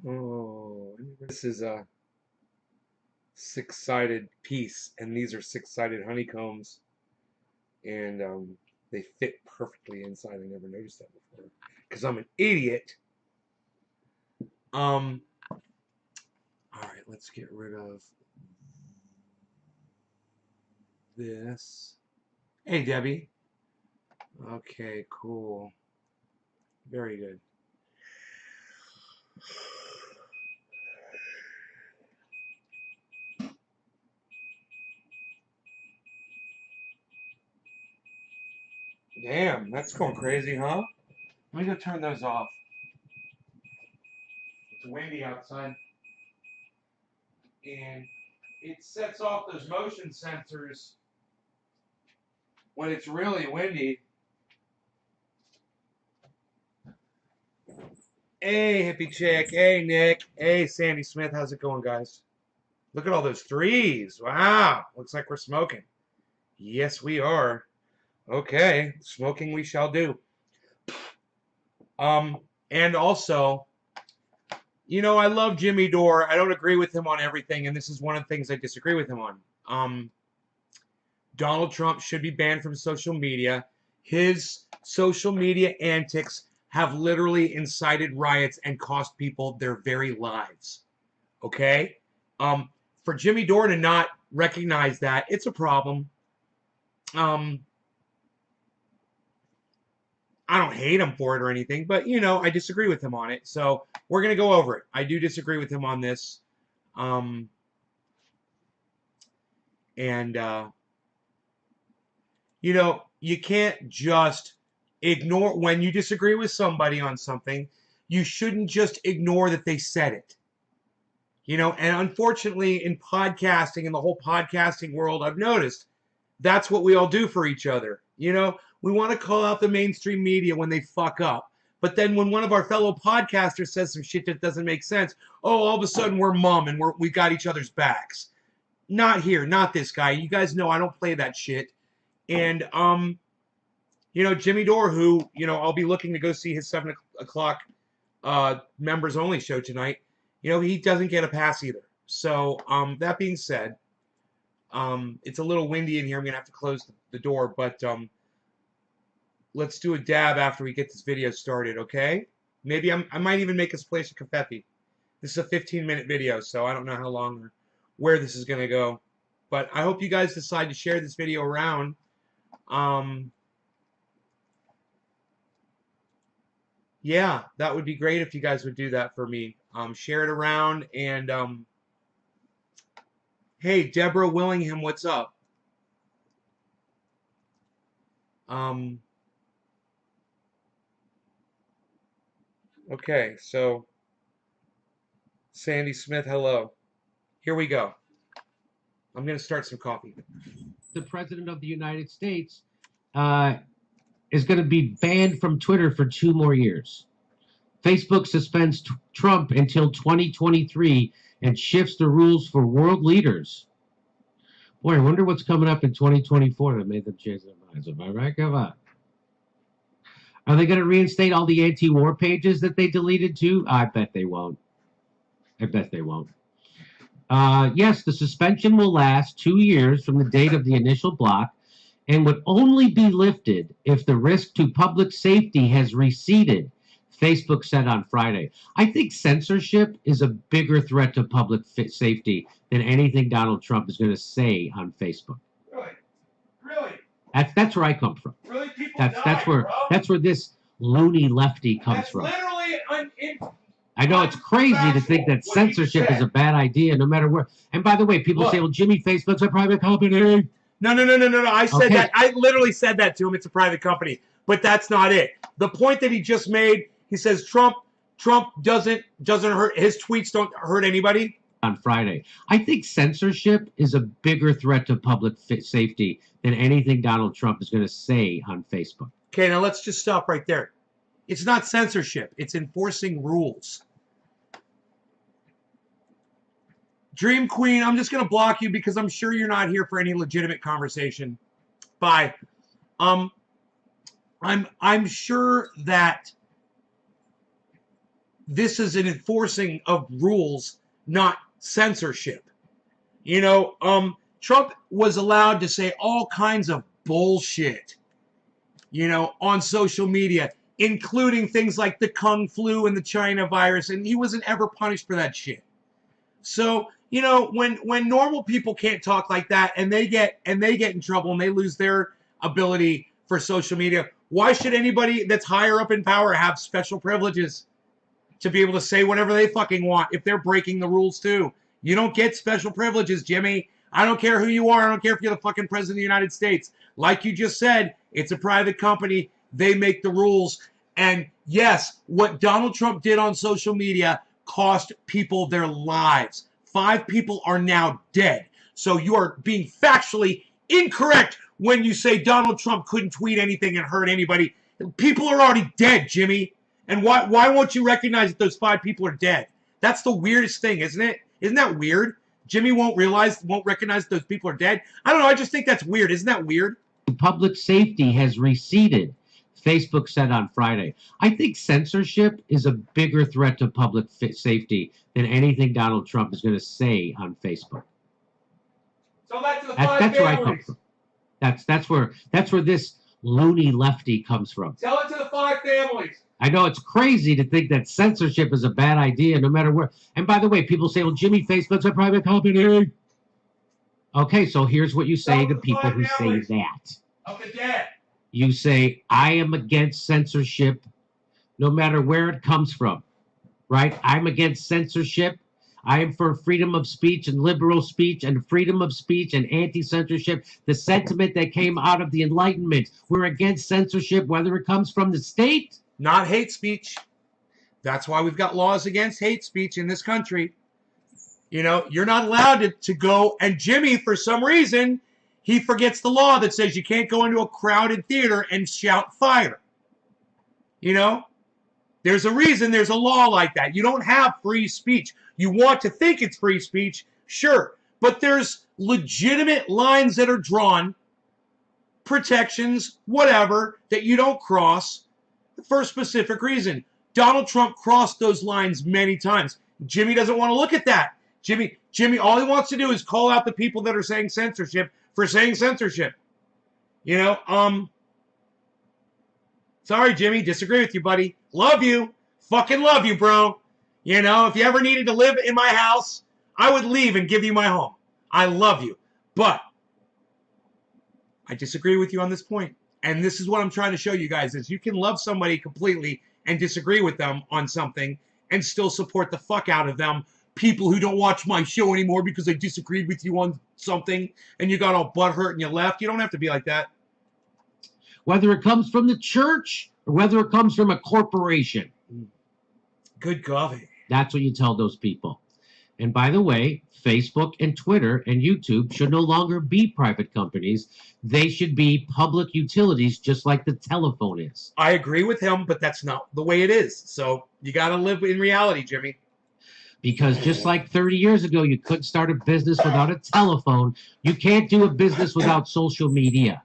Oh, this is a six-sided piece, and these are six-sided honeycombs, and they fit perfectly inside. I never noticed that before because I'm an idiot. All right, let's get rid of this. Hey, Debbie. Okay, cool. Very good. Damn, that's going crazy, huh? Let me go turn those off. It's windy outside. And it sets off those motion sensors when it's really windy. Hey, hippie chick. Hey, Nick. Hey, Sandy Smith. How's it going, guys? Look at all those threes. Wow. Looks like we're smoking. Yes, we are. Okay. Smoking we shall do. And also, you know, I love Jimmy Dore. I don't agree with him on everything, and this is one of the things I disagree with him on. Donald Trump should be banned from social media. His social media antics have literally incited riots and cost people their very lives. Okay? For Jimmy Dore to not recognize that, it's a problem. I don't hate him for it or anything, but you know, I disagree with him on it. So we're gonna go over it. I do disagree with him on this. Um, and you know, you can't just ignore when you disagree with somebody on something. You shouldn't just ignore that they said it. You know, and unfortunately, in podcasting, in the whole podcasting world, I've noticed that's what we all do for each other. You know, we want to call out the mainstream media when they fuck up. But then when one of our fellow podcasters says some shit that doesn't make sense, oh, all of a sudden we're mum and we got each other's backs. Not here, not this guy. You guys know I don't play that shit. And you know, Jimmy Dore, who, you know, I'll be looking to go see his 7 o'clock members only show tonight. You know, he doesn't get a pass either. So that being said, it's a little windy in here. I'm gonna have to close the door, but let's do a dab after we get this video started, okay? Maybe I might even make a splash of confetti. This is a 15-minute video, so I don't know how long or where this is gonna go. But I hope you guys decide to share this video around. Yeah, that would be great if you guys would do that for me. Share it around and hey, Deborah Willingham, what's up? Okay, so Sandy Smith, hello. Here we go. I'm going to start some coffee. The President of the United States is going to be banned from Twitter for 2 more years. Facebook suspends Trump until 2023 and shifts the rules for world leaders. Boy, I wonder what's coming up in 2024 that made them change their minds. Am I right? Come on. Are they going to reinstate all the anti-war pages that they deleted too? I bet they won't. I bet they won't. Yes, the suspension will last 2 years from the date of the initial block and would only be lifted if the risk to public safety has receded, Facebook said on Friday. I think censorship is a bigger threat to public safety than anything Donald Trump is going to say on Facebook. Really? Really? That's where I come from. Really? People that's where this loony lefty comes from. Literally I know it's crazy to think that censorship is a bad idea, no matter where. And by the way, people say, "Well, Jimmy, Facebook's a private company." No. I said that. I literally said that to him. It's a private company, but that's not it. The point that he just made. He says Trump doesn't hurt. His tweets don't hurt anybody. On Friday, I think censorship is a bigger threat to public safety than anything Donald Trump is going to say on Facebook. Okay, now let's just stop right there. It's not censorship. It's enforcing rules. Dream Queen, I'm just going to block you because I'm sure you're not here for any legitimate conversation. Bye. I'm sure that this is an enforcing of rules, not censorship. You know, Trump was allowed to say all kinds of bullshit, you know, on social media, including things like the Kung flu and the China virus, and he wasn't ever punished for that shit. So, you know, when normal people can't talk like that and they get in trouble and they lose their ability for social media, why should anybody that's higher up in power have special privileges to be able to say whatever they fucking want if they're breaking the rules too? You don't get special privileges, Jimmy. I don't care who you are. I don't care if you're the fucking president of the United States. Like you just said, it's a private company. They make the rules. And yes, what Donald Trump did on social media cost people their lives. 5 people are now dead. So you are being factually incorrect when you say Donald Trump couldn't tweet anything and hurt anybody. People are already dead, Jimmy. And why won't you recognize that those 5 people are dead? That's the weirdest thing, isn't it? Isn't that weird? Jimmy won't recognize those people are dead. I don't know. I just think that's weird. Isn't that weird? Public safety has receded, Facebook said on Friday. I think censorship is a bigger threat to public safety than anything Donald Trump is going to say on Facebook. So that's the that's where I come from. That's where this loony lefty comes from. Tell it to the 5 families. I know it's crazy to think that censorship is a bad idea no matter where. And by the way, people say, well, Jimmy, Facebook's a private company. Okay, so here's what you say to people who say that. Of the dead. You say, I am against censorship no matter where it comes from, right? I'm against censorship. I am for freedom of speech and liberal speech and freedom of speech and anti-censorship, the sentiment that came out of the Enlightenment. We're against censorship, whether it comes from the state. Not hate speech. That's why we've got laws against hate speech in this country. You know, you're not allowed to go, and Jimmy, for some reason, he forgets the law that says you can't go into a crowded theater and shout fire. You know? There's a reason there's a law like that. You don't have free speech. You want to think it's free speech, sure. But there's legitimate lines that are drawn, protections, whatever, that you don't cross for a specific reason. Donald Trump crossed those lines many times. Jimmy doesn't want to look at that. Jimmy, all he wants to do is call out the people that are saying censorship for saying censorship. You know, sorry, Jimmy, disagree with you, buddy. Love you. Fucking love you, bro. You know, if you ever needed to live in my house, I would leave and give you my home. I love you. But I disagree with you on this point. And this is what I'm trying to show you guys, is you can love somebody completely and disagree with them on something and still support the fuck out of them. People who don't watch my show anymore because I disagreed with you on something and you got all butthurt and you left. You don't have to be like that. Whether it comes from the church or whether it comes from a corporation. Good golly. That's what you tell those people. And by the way, Facebook and Twitter and YouTube should no longer be private companies. They should be public utilities, just like the telephone is. I agree with him, but that's not the way it is. So you got to live in reality, Jimmy. Because just like 30 years ago, you couldn't start a business without a telephone. You can't do a business without social media.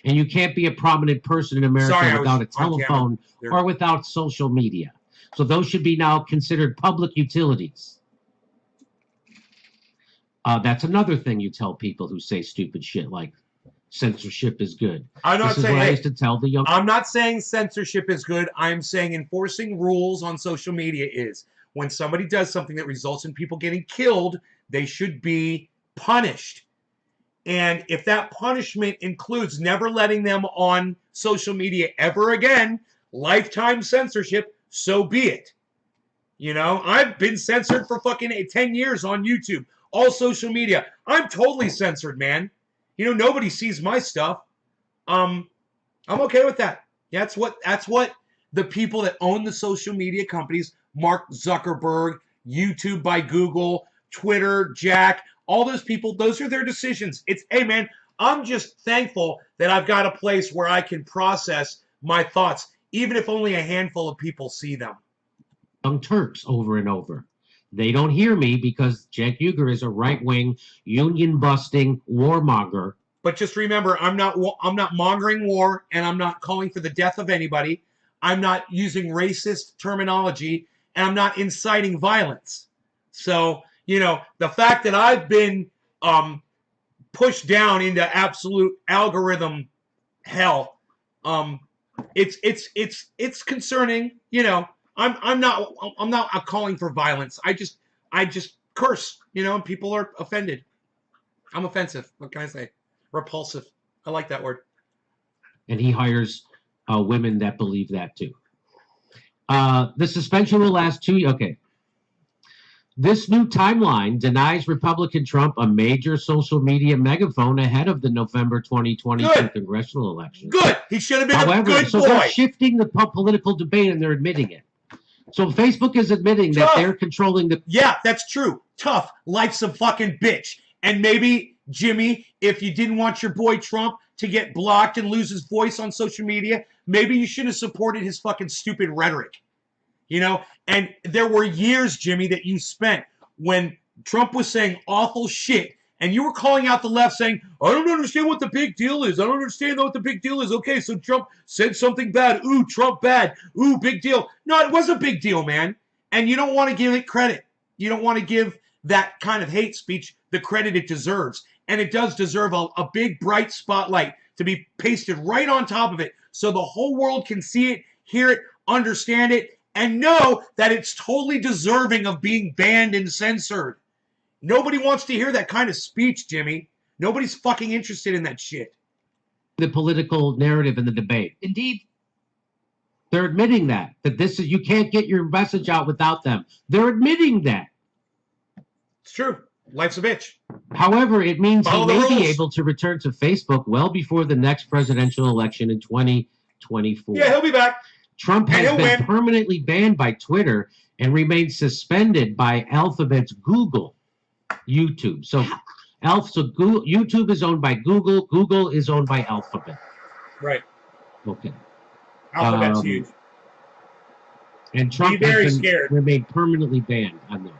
And you can't be a prominent person in America without a telephone or without social media. So those should be now considered public utilities. That's another thing you tell people who say stupid shit like censorship is good. I'm not saying, I used to tell the young. I'm not saying censorship is good. I'm saying enforcing rules on social media is. When somebody does something that results in people getting killed, they should be punished. And if that punishment includes never letting them on social media ever again, lifetime censorship, so be it. You know, I've been censored for fucking 10 years on YouTube. All social media. I'm totally censored, man. You know, nobody sees my stuff. I'm okay with that. That's what the people that own the social media companies, Mark Zuckerberg, YouTube by Google, Twitter, Jack, all those people, those are their decisions. It's, hey, man, I'm just thankful that I've got a place where I can process my thoughts, even if only a handful of people see them. Young Turks over and over. They don't hear me because Cenk Uygur is a right-wing, union-busting warmonger. But just remember, I'm not mongering war, and I'm not calling for the death of anybody. I'm not using racist terminology, and I'm not inciting violence. So, you know, the fact that I've been pushed down into absolute algorithm hell, it's concerning. You know, I'm not calling for violence. I just curse, you know, and people are offended. I'm offensive. What can I say? Repulsive. I like that word. And he hires women that believe that too. The suspension will last 2 years. Okay. This new timeline denies Republican Trump a major social media megaphone ahead of the November 2022 Good. congressional election. Good. He should have been a However, good so boy. they're shifting the political debate and they're admitting it. So Facebook is admitting that Tough. they're controlling the. Yeah, that's true. Tough. Life's a fucking bitch. And maybe, Jimmy, if you didn't want your boy Trump to get blocked and lose his voice on social media, maybe you should have supported his fucking stupid rhetoric. You know? And there were years, Jimmy, that you spent when Trump was saying awful shit and you were calling out the left saying, I don't understand what the big deal is. I don't understand what the big deal is. Okay, so Trump said something bad. Ooh, Trump bad. Ooh, big deal. No, it was a big deal, man. And you don't want to give it credit. You don't want to give that kind of hate speech the credit it deserves. And it does deserve a big, bright spotlight to be pasted right on top of it so the whole world can see it, hear it, understand it, and know that it's totally deserving of being banned and censored. Nobody wants to hear that kind of speech, Jimmy. Nobody's fucking interested in that shit. The political narrative in the debate. Indeed. They're admitting that this is, you can't get your message out without them. They're admitting that. It's true. Life's a bitch. However, it means Follow he the may be rules. able to return to Facebook well before the next presidential election in 2024. Yeah, he'll be back. Trump And has he'll been win. permanently banned by Twitter and remains suspended by Alphabet's Google, YouTube. So YouTube is owned by Google. Google is owned by Alphabet. Right. Okay. Alphabet's huge. And Trump Be very has scared. remained permanently banned on those.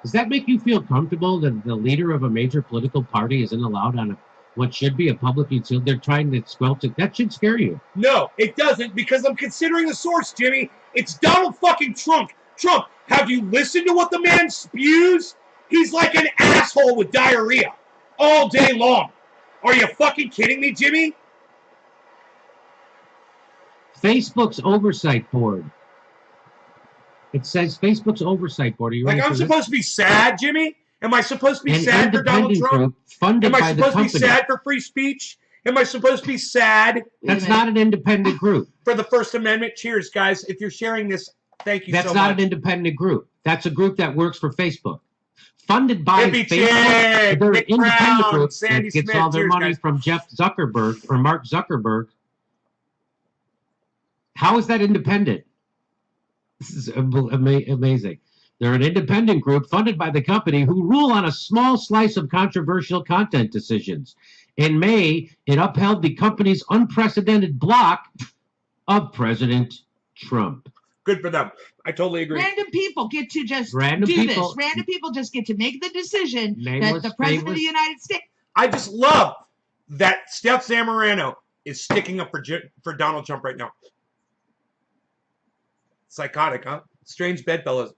Does that make you feel comfortable that the leader of a major political party isn't allowed on what should be a public utility? They're trying to squelch it. That should scare you. No, it doesn't, because I'm considering the source, Jimmy. It's Donald fucking Trump. Trump, have you listened to what the man spews? He's like an asshole with diarrhea all day long. Are you fucking kidding me, Jimmy? Facebook's oversight board. It says Facebook's oversight board. Are you Like, ready I'm for this? supposed to be sad, Jimmy? Am I supposed to be An sad for Donald independent Trump? group funded Am I by the supposed to be company. sad for free speech? Am I supposed to be sad That's not an independent group. for the First Amendment? Cheers, guys. If you're sharing this, thank you That's so not much. an independent group. That's a group that works for Facebook. Funded by Hippie Facebook. chick, They're an Nick independent Brown, group Sandy that gets Smith. all their Cheers, money guys. from Jeff Zuckerberg or Mark Zuckerberg. How is that independent? This is amazing. They're an independent group funded by the company who rule on a small slice of controversial content decisions. In May, it upheld the company's unprecedented block of President Trump. Good for them. I totally agree. Random people get to just Random do people- this. Random people just get to make the decision Nameless, that the president of fameless- the United States. I just love that Steph Zamorano is sticking up for Donald Trump right now. Psychotic, huh? Strange bedfellows.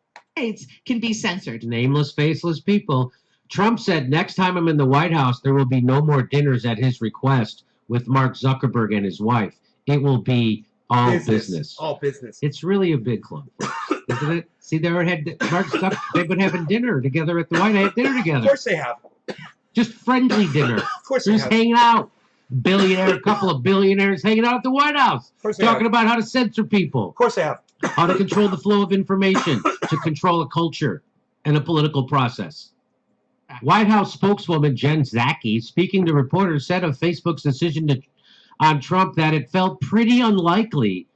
Can be censored. Nameless, faceless people. Trump said, next time I'm in the White House, there will be no more dinners at his request with Mark Zuckerberg and his wife. It will be all business. All business. It's really a big club, isn't it? See, they've been having dinner together at the White House. Dinner Of together. course they have. Just friendly dinner. Of course They're they just have. hanging out. A couple of billionaires hanging out at the White House. Of course they Talking have. about how to censor people. Of course they have. How to control the flow of information, to control a culture and a political process. White House spokeswoman Jen Psaki, speaking to reporters, said of Facebook's decision on Trump that it felt pretty unlikely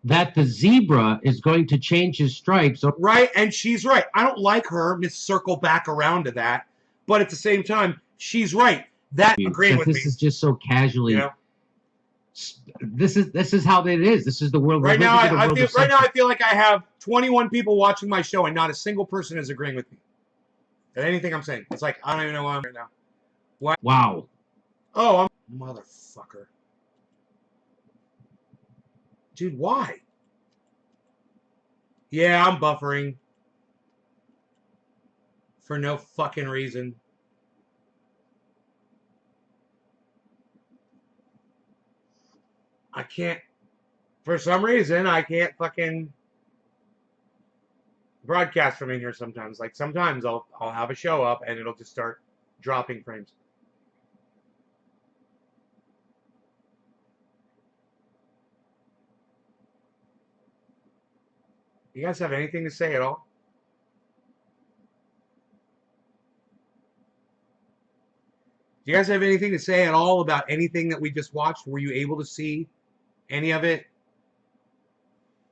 that the zebra is going to change his stripes. Right, and she's right. I don't like her. Let's circle back around to that. But at the same time, she's right. That agreeing with me. This is just so casually. You know? This is how it is. This is the world. Right we're now, living in the I world feel of right now censor- I feel like I have 21 people watching my show, and not a single person is agreeing with me. And anything I'm saying, it's like I don't even know why I'm right now. Wow. Oh, I'm motherfucker, dude. Why? Yeah, I'm buffering. For no fucking reason. I can't, for some reason, I can't fucking broadcast from in here sometimes. Like sometimes I'll have a show up and it'll just start dropping frames. You guys have anything to say at all? Do you guys have anything to say at all about anything that we just watched? Were you able to see any of it?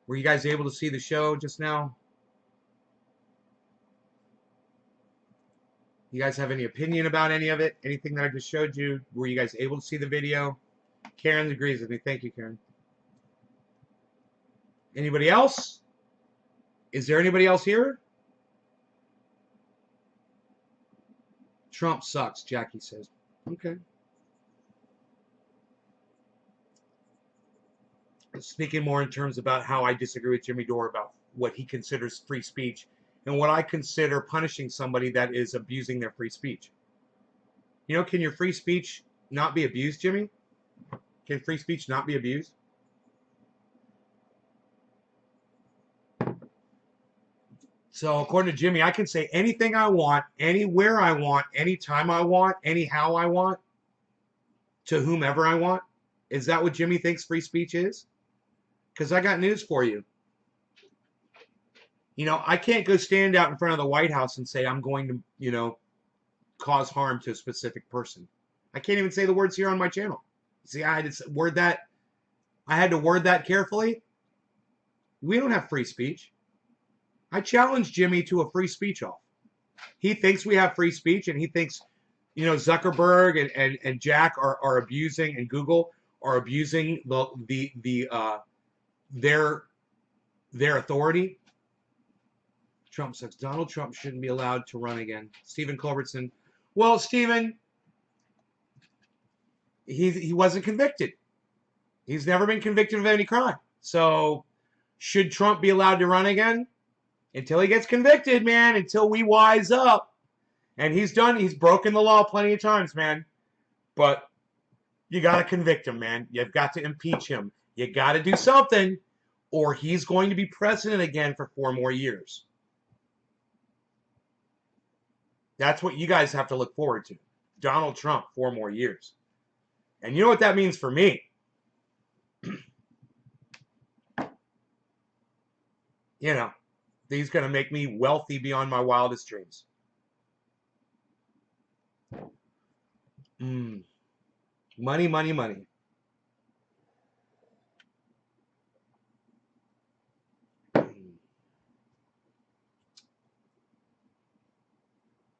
Were you guys able to see the show just now? You guys have any opinion about any of it? Anything that I just showed you? Were you guys able to see the video? Karen agrees with me. Thank you, Karen. Anybody else? Is there anybody else here? Trump sucks, Jackie says. Okay. Speaking more in terms about how I disagree with Jimmy Dore about what he considers free speech and what I consider punishing somebody that is abusing their free speech. You know, can your free speech not be abused, Jimmy? Can free speech not be abused? So according to Jimmy, I can say anything I want, anywhere I want, anytime I want, anyhow I want, to whomever I want. Is that what Jimmy thinks free speech is? Because I got news for you. You know, I can't go stand out in front of the White House and say I'm going to, you know, cause harm to a specific person. I can't even say the words here on my channel. See, I had to word that. I had to word that carefully. We don't have free speech. I challenged Jimmy to a free speech off. He thinks we have free speech, and he thinks, you know, Zuckerberg and Jack are abusing, and Google are abusing their authority. Trump says Donald Trump shouldn't be allowed to run again. Stephen Culbertson. Well, Stephen, he wasn't convicted. He's never been convicted of any crime. So should Trump be allowed to run again? Until he gets convicted, man, until we wise up. And he's broken the law plenty of times, man. But you got to convict him, man. You've got to impeach him. You got to do something, or he's going to be president again for 4 more years. That's what you guys have to look forward to. Donald Trump, 4 more years. And you know what that means for me? You know, he's going to make me wealthy beyond my wildest dreams. Money, money, money.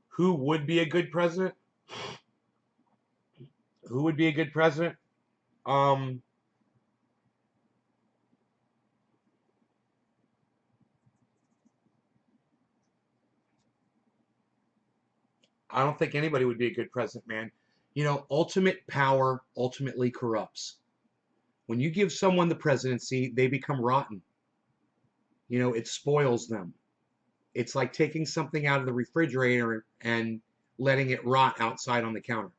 Who would be a good president? Who would be a good president? I don't think anybody would be a good president, man. You know, ultimate power ultimately corrupts. When you give someone the presidency, they become rotten. You know, it spoils them. It's like taking something out of the refrigerator and letting it rot outside on the counter.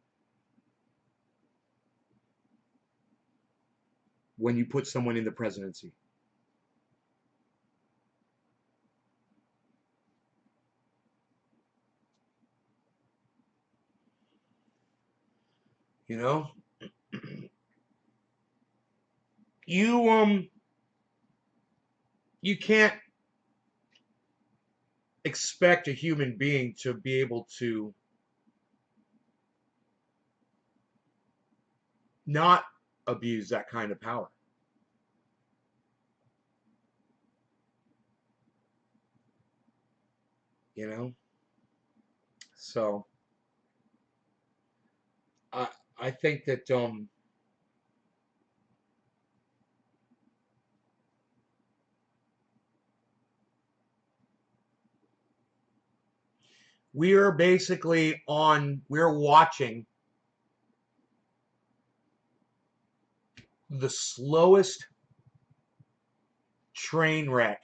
When you put someone in the presidency. You know? You can't expect a human being to be able to not abuse that kind of power. You know? So I think that we're watching the slowest train wreck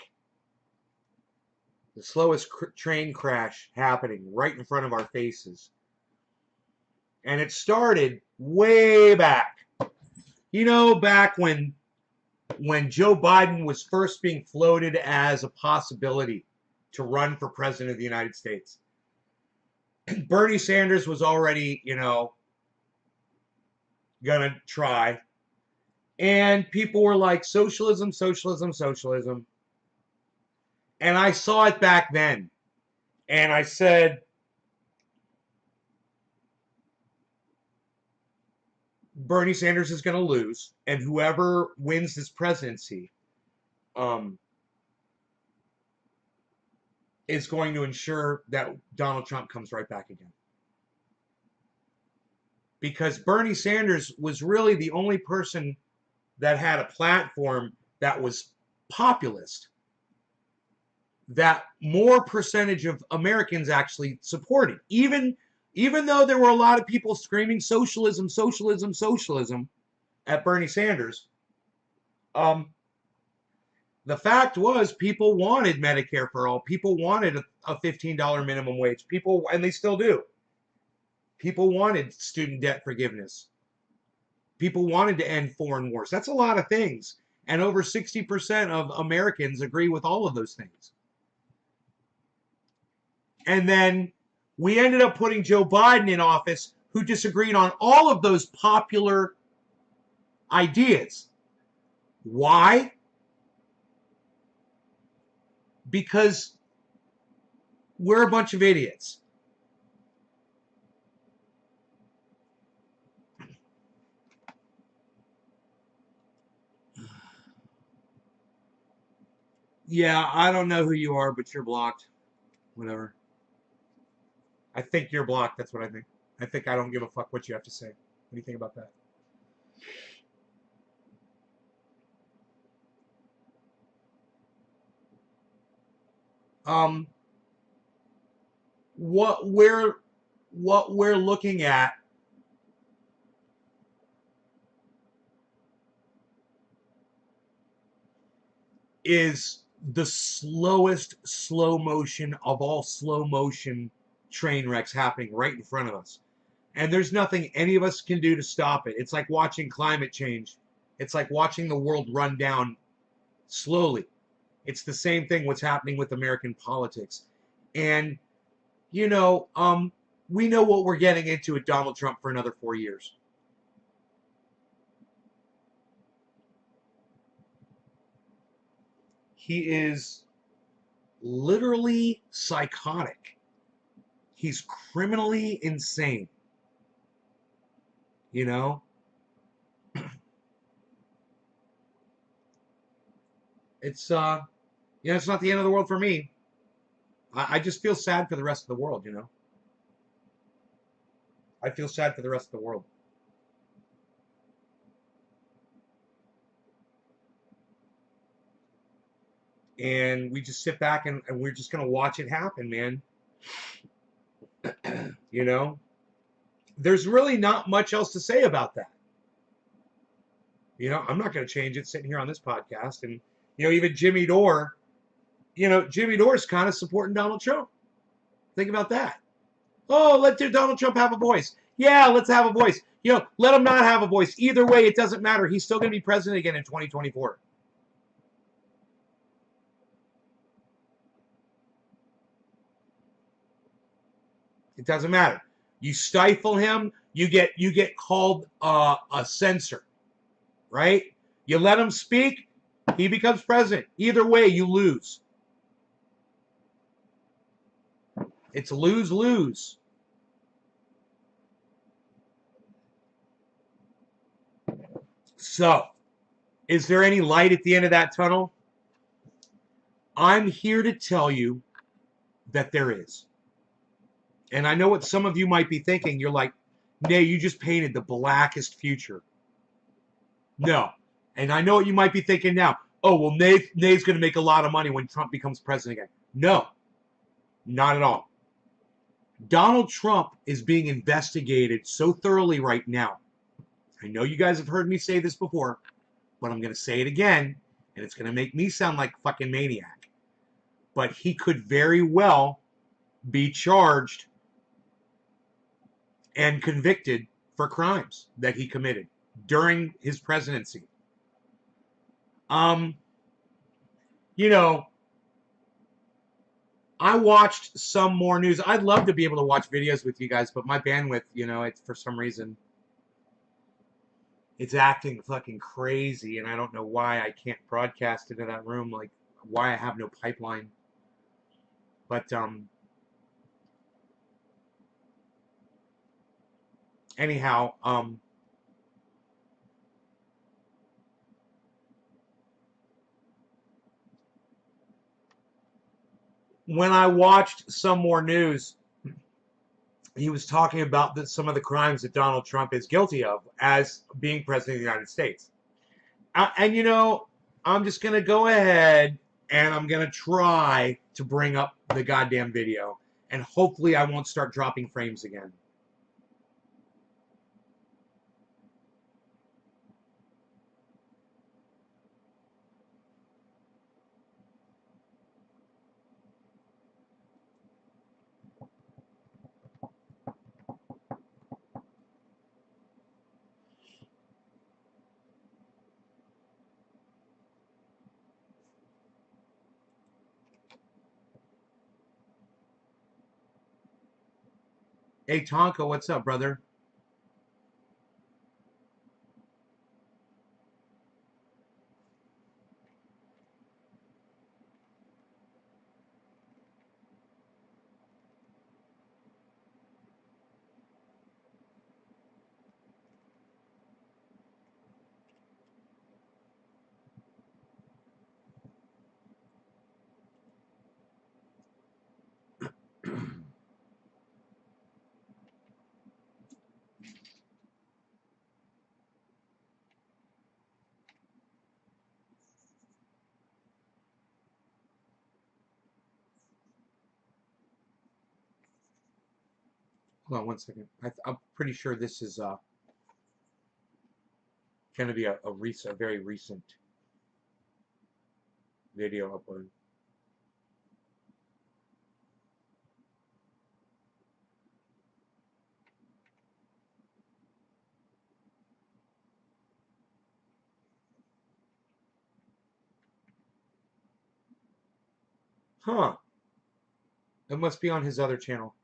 The slowest train crash happening right in front of our faces. And it started way back. You know, back when Joe Biden was first being floated as a possibility to run for president of the United States. Bernie Sanders was already, gonna try. And people were like, socialism, socialism, socialism. And I saw it back then. And I said, Bernie Sanders is going to lose. And whoever wins this presidency is going to ensure that Donald Trump comes right back again. Because Bernie Sanders was really the only person that had a platform that was populist, that more percentage of Americans actually supported. Even though there were a lot of people screaming socialism, socialism, socialism at Bernie Sanders, the fact was people wanted Medicare for all. People wanted a $15 minimum wage. And they still do. People wanted student debt forgiveness. People wanted to end foreign wars. That's a lot of things. And over 60% of Americans agree with all of those things. And then we ended up putting Joe Biden in office, who disagreed on all of those popular ideas. Why? Because we're a bunch of idiots. Yeah, I don't know who you are, but you're blocked. Whatever. I think you're blocked. That's what I think. I think I don't give a fuck what you have to say. What do you think about that? What we're looking at is the slowest slow motion of all slow motion train wrecks happening right in front of us. And there's nothing any of us can do to stop it. It's like watching climate change. It's like watching the world run down slowly. It's the same thing what's happening with American politics. And, we know what we're getting into with Donald Trump for another 4 years. He is literally psychotic. He's criminally insane. It's it's not the end of the world for me. I just feel sad for the rest of the world, I feel sad for the rest of the world. And we just sit back and we're just going to watch it happen, man. There's really not much else to say about that. I'm not going to change it sitting here on this podcast. And, even Jimmy Dore, Jimmy Dore is kind of supporting Donald Trump. Think about that. Oh, let Donald Trump have a voice. Yeah, let's have a voice. Let him not have a voice. Either way, it doesn't matter. He's still going to be president again in 2024. It doesn't matter. You stifle him, you get called a censor, right? You let him speak, he becomes president. Either way, you lose. It's lose-lose. So, is there any light at the end of that tunnel? I'm here to tell you that there is. And I know what some of you might be thinking. You're like, Nay, you just painted the blackest future. No. And I know what you might be thinking now. Oh, well, Nay's going to make a lot of money when Trump becomes president again. No. Not at all. Donald Trump is being investigated so thoroughly right now. I know you guys have heard me say this before, but I'm going to say it again, and it's going to make me sound like a fucking maniac. but he could very well be charged and convicted for crimes that he committed during his presidency. You know, I watched some more news. I'd love to be able to watch videos with you guys, but my bandwidth, you know, it's for some reason it's acting fucking crazy, and I don't know why I can't broadcast into that room, like why I have no pipeline. But anyhow, when I watched some more news, he was talking about some of the crimes that Donald Trump is guilty of as being president of the United States. And you know, I'm just gonna go ahead and I'm gonna try to bring up the goddamn video, and hopefully I won't start dropping frames again. Hey Tonka, what's up, brother? Hold on one second. I'm pretty sure this is going to be a very recent video upload. Huh. It must be on his other channel.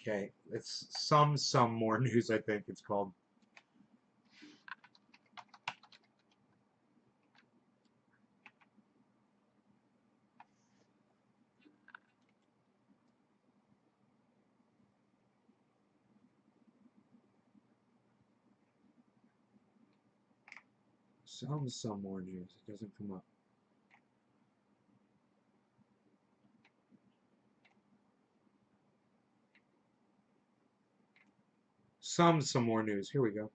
Okay, it's some more news, I think it's called. Some more news. It doesn't come up. Some more news. Here we go.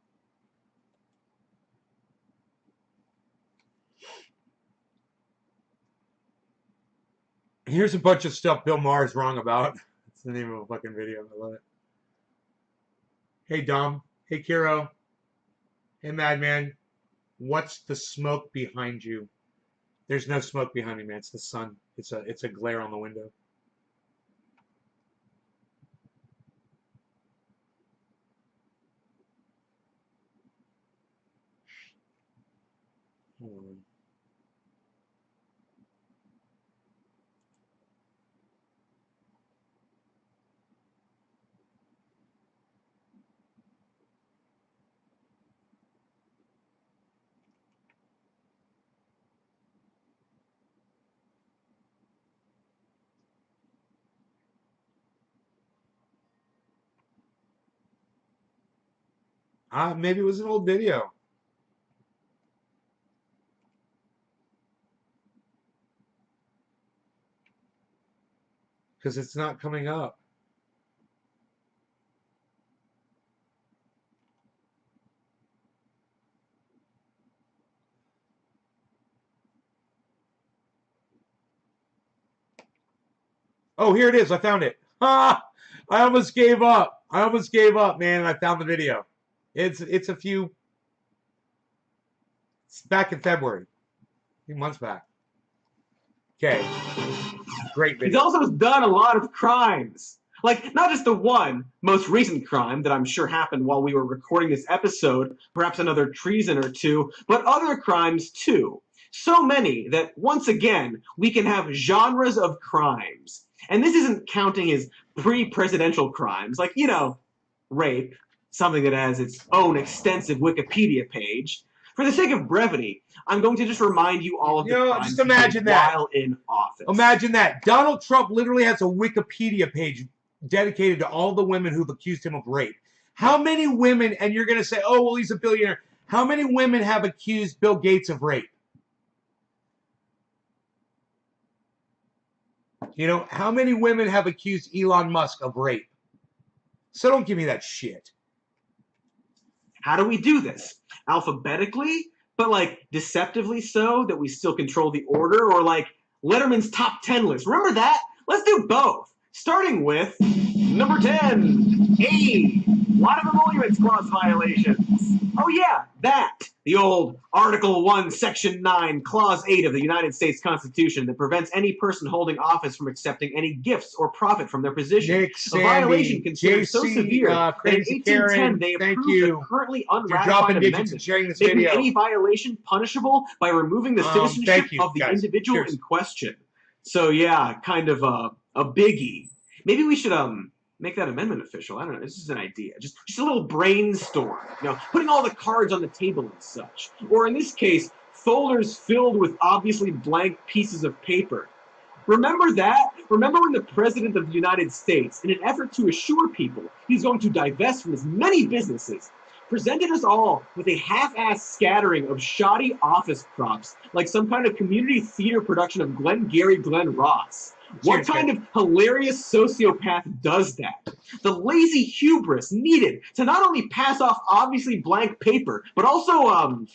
Here's a bunch of stuff Bill Maher is wrong about. That's the name of a fucking video. I love it. Hey Dom. Hey Kiro. Hey Madman. What's the smoke behind you? There's no smoke behind me, man. It's the sun. It's a glare on the window. Hold on. Maybe it was an old video. Because it's not coming up. Oh, here it is. I found it. Ha! I almost gave up. I almost gave up, man. I found the video. It's a few. It's back in February, a few months back. Okay, great He's video. also done a lot of crimes. Like, not just the one most recent crime that I'm sure happened while we were recording this episode, perhaps another treason or two, but other crimes too. So many that, once again, we can have genres of crimes. And this isn't counting his pre-presidential crimes, like, rape, something that has its own extensive Wikipedia page. For the sake of brevity, I'm going to just remind you all of the crimes Just he did imagine that. while in office. Imagine that. Donald Trump literally has a Wikipedia page dedicated to all the women who've accused him of rape. How many women, and you're going to say, oh, well, he's a billionaire. How many women have accused Bill Gates of rape? How many women have accused Elon Musk of rape? So don't give me that shit. How do we do this? Alphabetically, but like deceptively so that we still control the order, or like Letterman's top 10 list? Remember that? Let's do both. Starting with number 10, A, lot of Emoluments Clause violations. Oh yeah, that. The old Article 1, Section 9, Clause 8 of the United States Constitution that prevents any person holding office from accepting any gifts or profit from their position. Nick, A violation Sandy, considered so JC, severe that in Crazy 1810 Karen, they thank approved you a currently for unratified dropping digits and amendment sharing this making video. any violation punishable by removing the citizenship Thank you, of the guys. individual Cheers. in question. So yeah, kind of a biggie. Maybe we should make that amendment official. I don't know. This is an idea. Just a little brainstorm. Putting all the cards on the table and such. Or in this case, folders filled with obviously blank pieces of paper. Remember that? Remember when the President of the United States, in an effort to assure people he's going to divest from as many businesses, presented us all with a half-assed scattering of shoddy office props, like some kind of community theater production of Glengarry Glen Ross. What Cheers, kind of hilarious sociopath does that? The lazy hubris needed to not only pass off obviously blank paper, but also,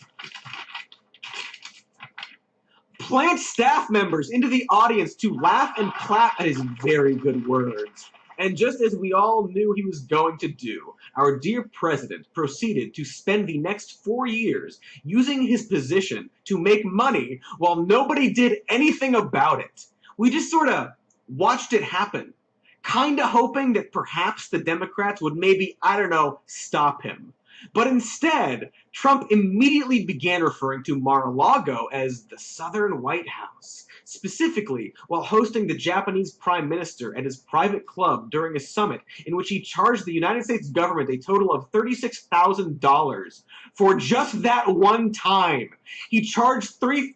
plant staff members into the audience to laugh and clap at his very good words. And just as we all knew he was going to do, our dear president proceeded to spend the next 4 years using his position to make money while nobody did anything about it. We just sort of watched it happen, kind of hoping that perhaps the Democrats would maybe, I don't know, stop him. But instead, Trump immediately began referring to Mar-a-Lago as the Southern White House, specifically while hosting the Japanese Prime Minister at his private club during a summit in which he charged the United States government a total of $36,000 for just that one time. He charged $3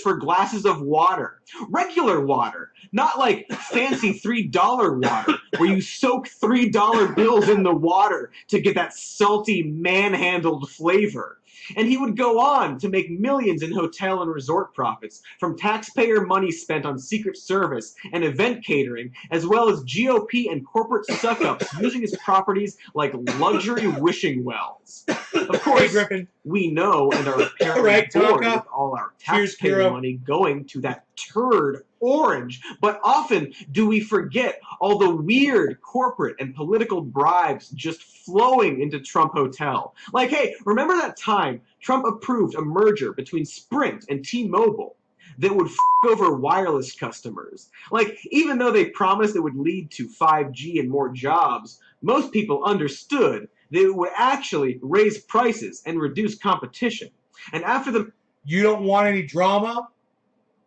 for glasses of water. Regular water. Not like fancy $3 water, where you soak $3 bills in the water to get that salty, manhandled flavor. And he would go on to make millions in hotel and resort profits from taxpayer money spent on Secret Service and event catering, as well as GOP and corporate suck-ups using his properties like luxury wishing wells. Of course, Griffin. we know and are apparently All right, bored Tonka. with all our Cheers, taxpayer Kiro. money going to that turd Orange, but often do we forget all the weird corporate and political bribes just flowing into Trump Hotel. Like, hey, remember that time Trump approved a merger between Sprint and T-Mobile that would f over wireless customers? Like, even though they promised it would lead to 5G and more jobs, most people understood that it would actually raise prices and reduce competition. And after the You don't want any drama?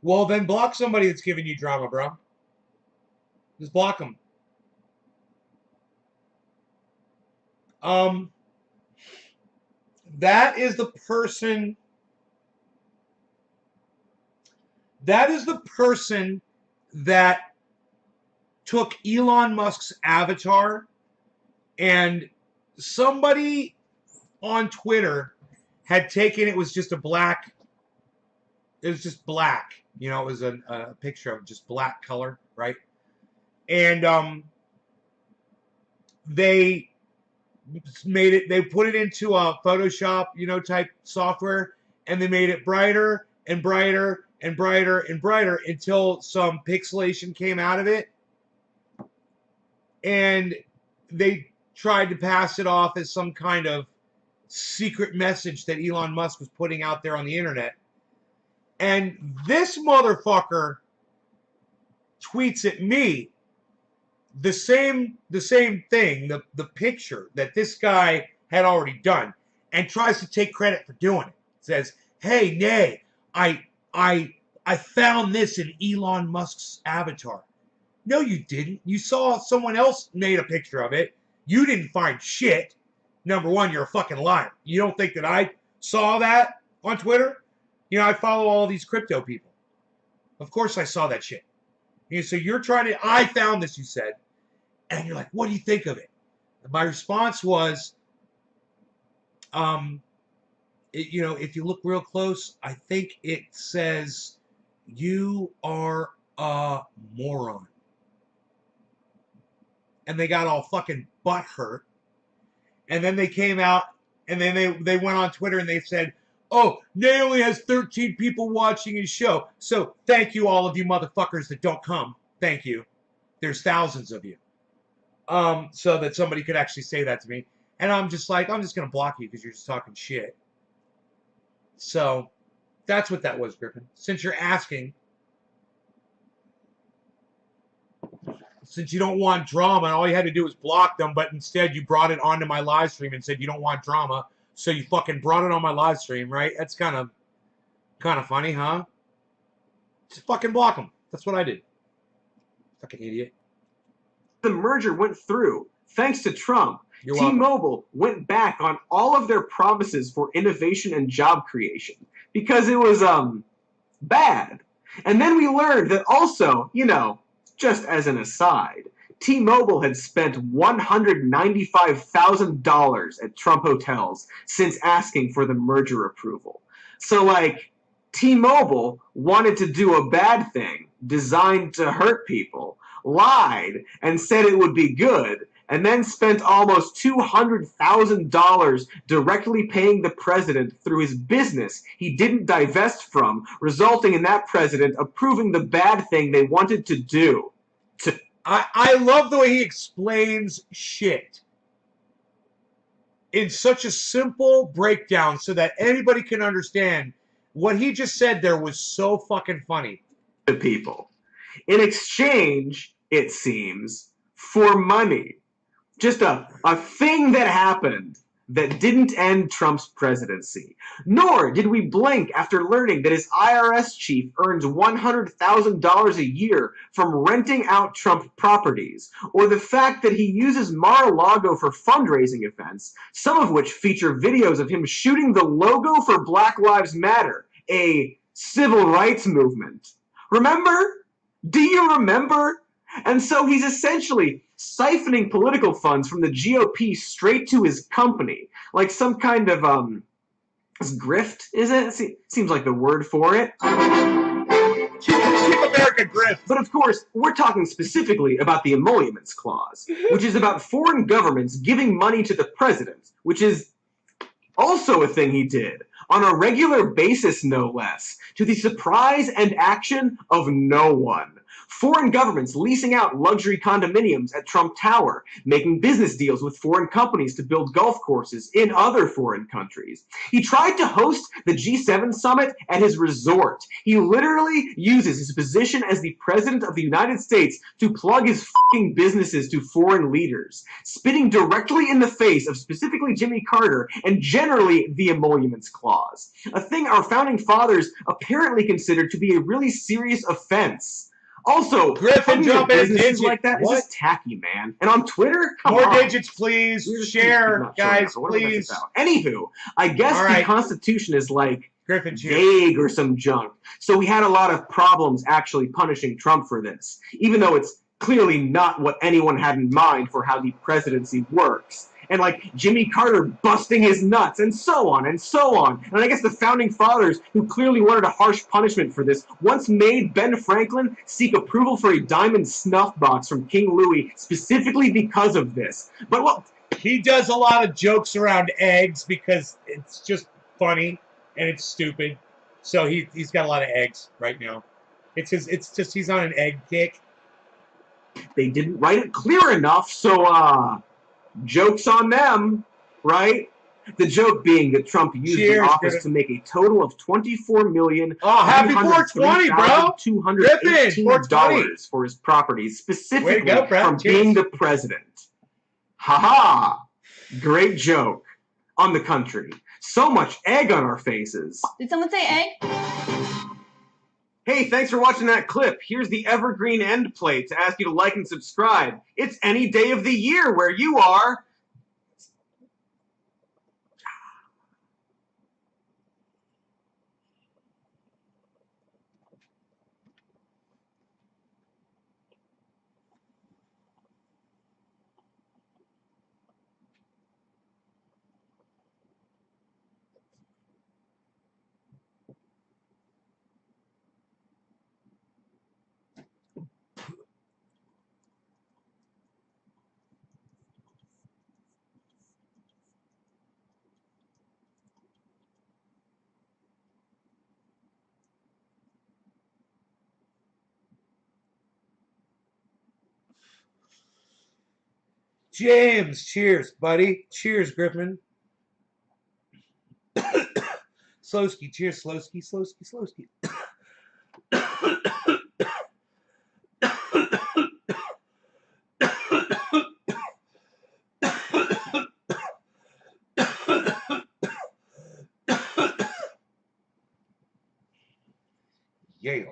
Well, then block somebody that's giving you drama, bro. Just block them. That is the person. That is the person that took Elon Musk's avatar, and somebody on Twitter had taken it was just a black. It was just black. You know, it was a picture of just black color, right? And they made it. They put it into a Photoshop, type software, and they made it brighter and brighter and brighter and brighter until some pixelation came out of it, and they tried to pass it off as some kind of secret message that Elon Musk was putting out there on the internet. And this motherfucker tweets at me the same thing, the picture that this guy had already done, and tries to take credit for doing it. Says, "Hey, Nay, I found this in Elon Musk's avatar." No, you didn't. You saw someone else made a picture of it. You didn't find shit. Number one, you're a fucking liar. You don't think that I saw that on Twitter? You know, I follow all these crypto people. Of course I saw that shit. You know, so you're trying to, I found this, you said. And you're like, what do you think of it? And my response was, you know, if you look real close, I think it says, "You are a moron." And they got all fucking butthurt. And then they came out, and then they went on Twitter and they said, "Oh, Nay only has 13 people watching his show. So thank you, all of you motherfuckers that don't come. Thank you. There's thousands of you." So that somebody could actually say that to me. And I'm just like, I'm just going to block you because you're just talking shit. So that's what that was, Griffin. Since you're asking, since you don't want drama, and all you had to do was block them, but instead you brought it onto my live stream and said you don't want drama, so you fucking brought it on my live stream, right? That's kind of funny, huh? Just fucking block them. That's what I did. Fucking idiot. The merger went through thanks to Trump. You're welcome. T-Mobile went back on all of their promises for innovation and job creation because it was bad. And then we learned that also, you know, just as an aside, T-Mobile had spent $195,000 at Trump hotels since asking for the merger approval. So, like, T-Mobile wanted to do a bad thing designed to hurt people, lied, and said it would be good, and then spent almost $200,000 directly paying the president through his business he didn't divest from, resulting in that president approving the bad thing they wanted to do. I love the way he explains shit in such a simple breakdown so that anybody can understand. What he just said there was so fucking funny. To people. In exchange, it seems, for money. Just a thing that happened that didn't end Trump's presidency. Nor did we blink after learning that his IRS chief earns $100,000 a year from renting out Trump properties, or the fact that he uses Mar-a-Lago for fundraising events, some of which feature videos of him shooting the logo for Black Lives Matter, a civil rights movement. Remember? Do you remember? And so he's essentially siphoning political funds from the GOP straight to his company, like some kind of, grift, is it? Seems like the word for it. Keep America grift. But of course, we're talking specifically about the Emoluments Clause, which is about foreign governments giving money to the president, which is also a thing he did, on a regular basis no less, to the surprise and action of no one. Foreign governments leasing out luxury condominiums at Trump Tower, making business deals with foreign companies to build golf courses in other foreign countries. He tried to host the G7 summit at his resort. He literally uses his position as the President of the United States to plug his fucking businesses to foreign leaders, spitting directly in the face of specifically Jimmy Carter and generally the Emoluments Clause, a thing our founding fathers apparently considered to be a really serious offense. Also, Griffin jumping in digits like that is what? just tacky, man. And on Twitter, come More on. digits, please. We're just Share, not showing guys, up. What am I please. about? Anywho, I guess All the right. Constitution is like Griffin, cheers. vague or some junk. So we had a lot of problems actually punishing Trump for this, even though it's clearly not what anyone had in mind for how the presidency works. And like Jimmy Carter busting his nuts, and so on and so on. And I guess the founding fathers, who clearly wanted a harsh punishment for this, once made Ben Franklin seek approval for a diamond snuff box from King Louis specifically because of this. But well, He does a lot of jokes around eggs because it's just funny and it's stupid. So he's got a lot of eggs right now. It's just he's on an egg kick. they didn't write it clear enough, so Joke's on them, right? The joke being that Trump used the Cheers, office Griffin. to make a total of $24,000,000 Oh, happy 420, bro! Griffin, for his properties, specifically Way to go, bro. from Cheers. being the president. Haha! Great joke on the country. So much egg on our faces. Did someone say egg? Hey, thanks for watching that clip. Here's the evergreen end plate to ask you to like and subscribe. It's any day of the year where you are. James, cheers, buddy. Cheers, Griffin. Slowski, cheers, Slowski, Slowski, Slowski. Yeah.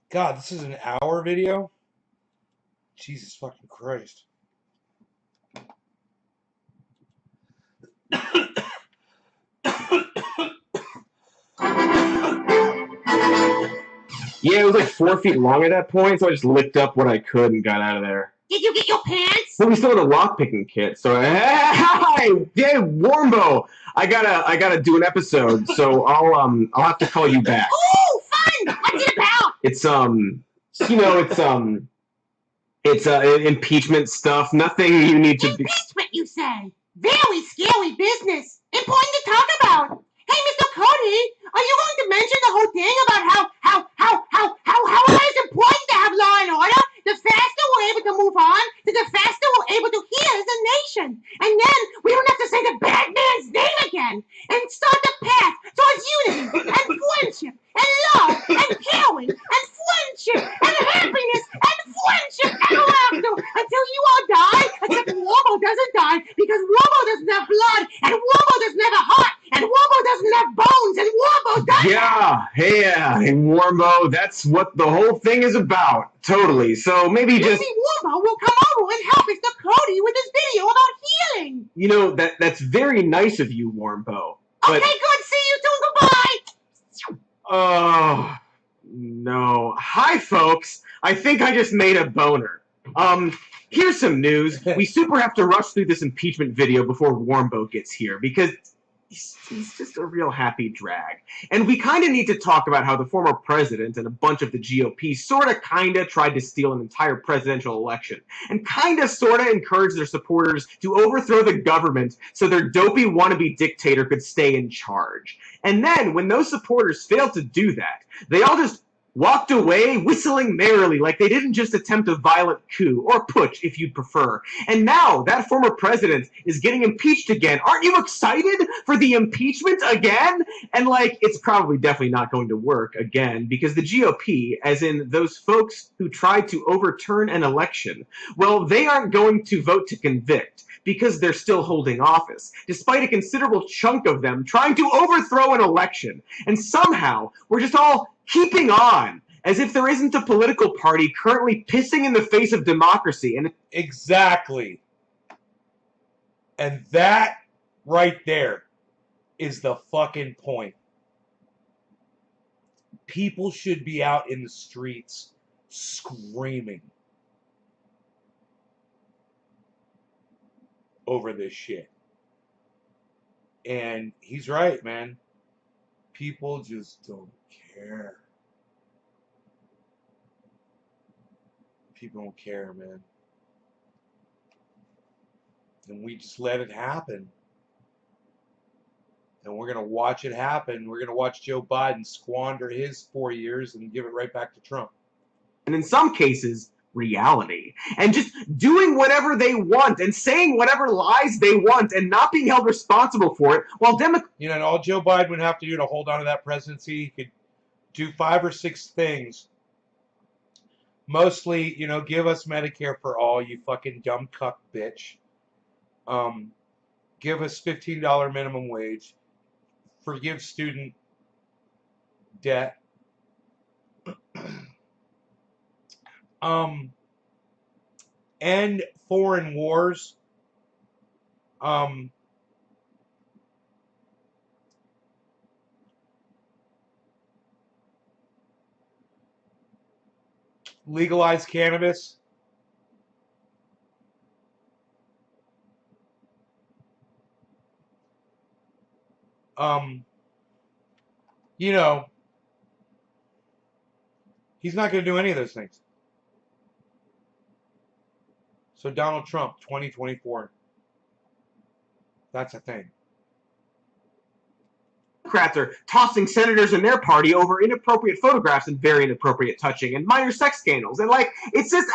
God, this is an hour video? Jesus fucking Christ. Yeah, it was like 4 feet long at that point, so I just licked up what I could and got out of there. Did you get your pants? But we still had a lockpicking kit, so hey, Warmbo, I gotta do an episode, so I'll have to call you back. Oh, fun! What's it about? It's impeachment stuff. Nothing you need to be. Impeachment, you say? Very scary business. Important to talk about. Hey, Mr. Cody, are you going to mention the whole thing about how it is important to have law and order? The faster we're able to move on, the faster we're able to heal as a nation. And then we don't have to say the bad man's name again. And start the path towards unity and friendship and love and caring and friendship and happiness and friendship and laughter until you all die, except Warbo doesn't die because Warbo doesn't have blood and Warbo doesn't have a heart and Warbo doesn't have bones and Warbo doesn't. Yeah, and Warmbo, that's what the whole thing is about. Totally. So maybe just. Maybe Warbo will come over and help Mr. Cody with his video about healing. You know, that's very nice of you, Warmbo. But, Okay, good. See you soon. Goodbye. oh, no. Hi, folks. I think I just made a boner. Here's some news. We super have to rush through this impeachment video before Warmbo gets here because he's just a real happy drag. And we kind of need to talk about how the former president and a bunch of the GOP sort of kind of tried to steal an entire presidential election and kind of sort of encouraged their supporters to overthrow the government so their dopey wannabe dictator could stay in charge. And then when those supporters failed to do that, they all just walked away whistling merrily like they didn't just attempt a violent coup, or putsch if you'd prefer. And now that former president is getting impeached again. Aren't you excited for the impeachment again? And it's probably definitely not going to work again because the GOP, as in those folks who tried to overturn an election, well, they aren't going to vote to convict because they're still holding office, despite a considerable chunk of them trying to overthrow an election. And somehow, we're just all keeping on, as if there isn't a political party currently pissing in the face of democracy. And Exactly. And that right there is the fucking point. People should be out in the streets screaming over this shit. And he's right, man. People just don't care. People don't care, man. And we just let it happen. And we're going to watch it happen. We're going to watch Joe Biden squander his 4 years and give it right back to Trump. And in some cases, reality. And just doing whatever they want and saying whatever lies they want and not being held responsible for it, while Democrats... You know, and all Joe Biden would have to do to hold on to that presidency, he could do 5 or 6 things. Mostly, you know, give us Medicare for all, you fucking dumb cuck bitch. Give us $15 minimum wage. Forgive student debt. End foreign wars. Legalize cannabis. You know, he's not going to do any of those things. So Donald Trump, 2024. That's a thing. Democrats are tossing senators in their party over inappropriate photographs and very inappropriate touching and minor sex scandals. And, like, it's just...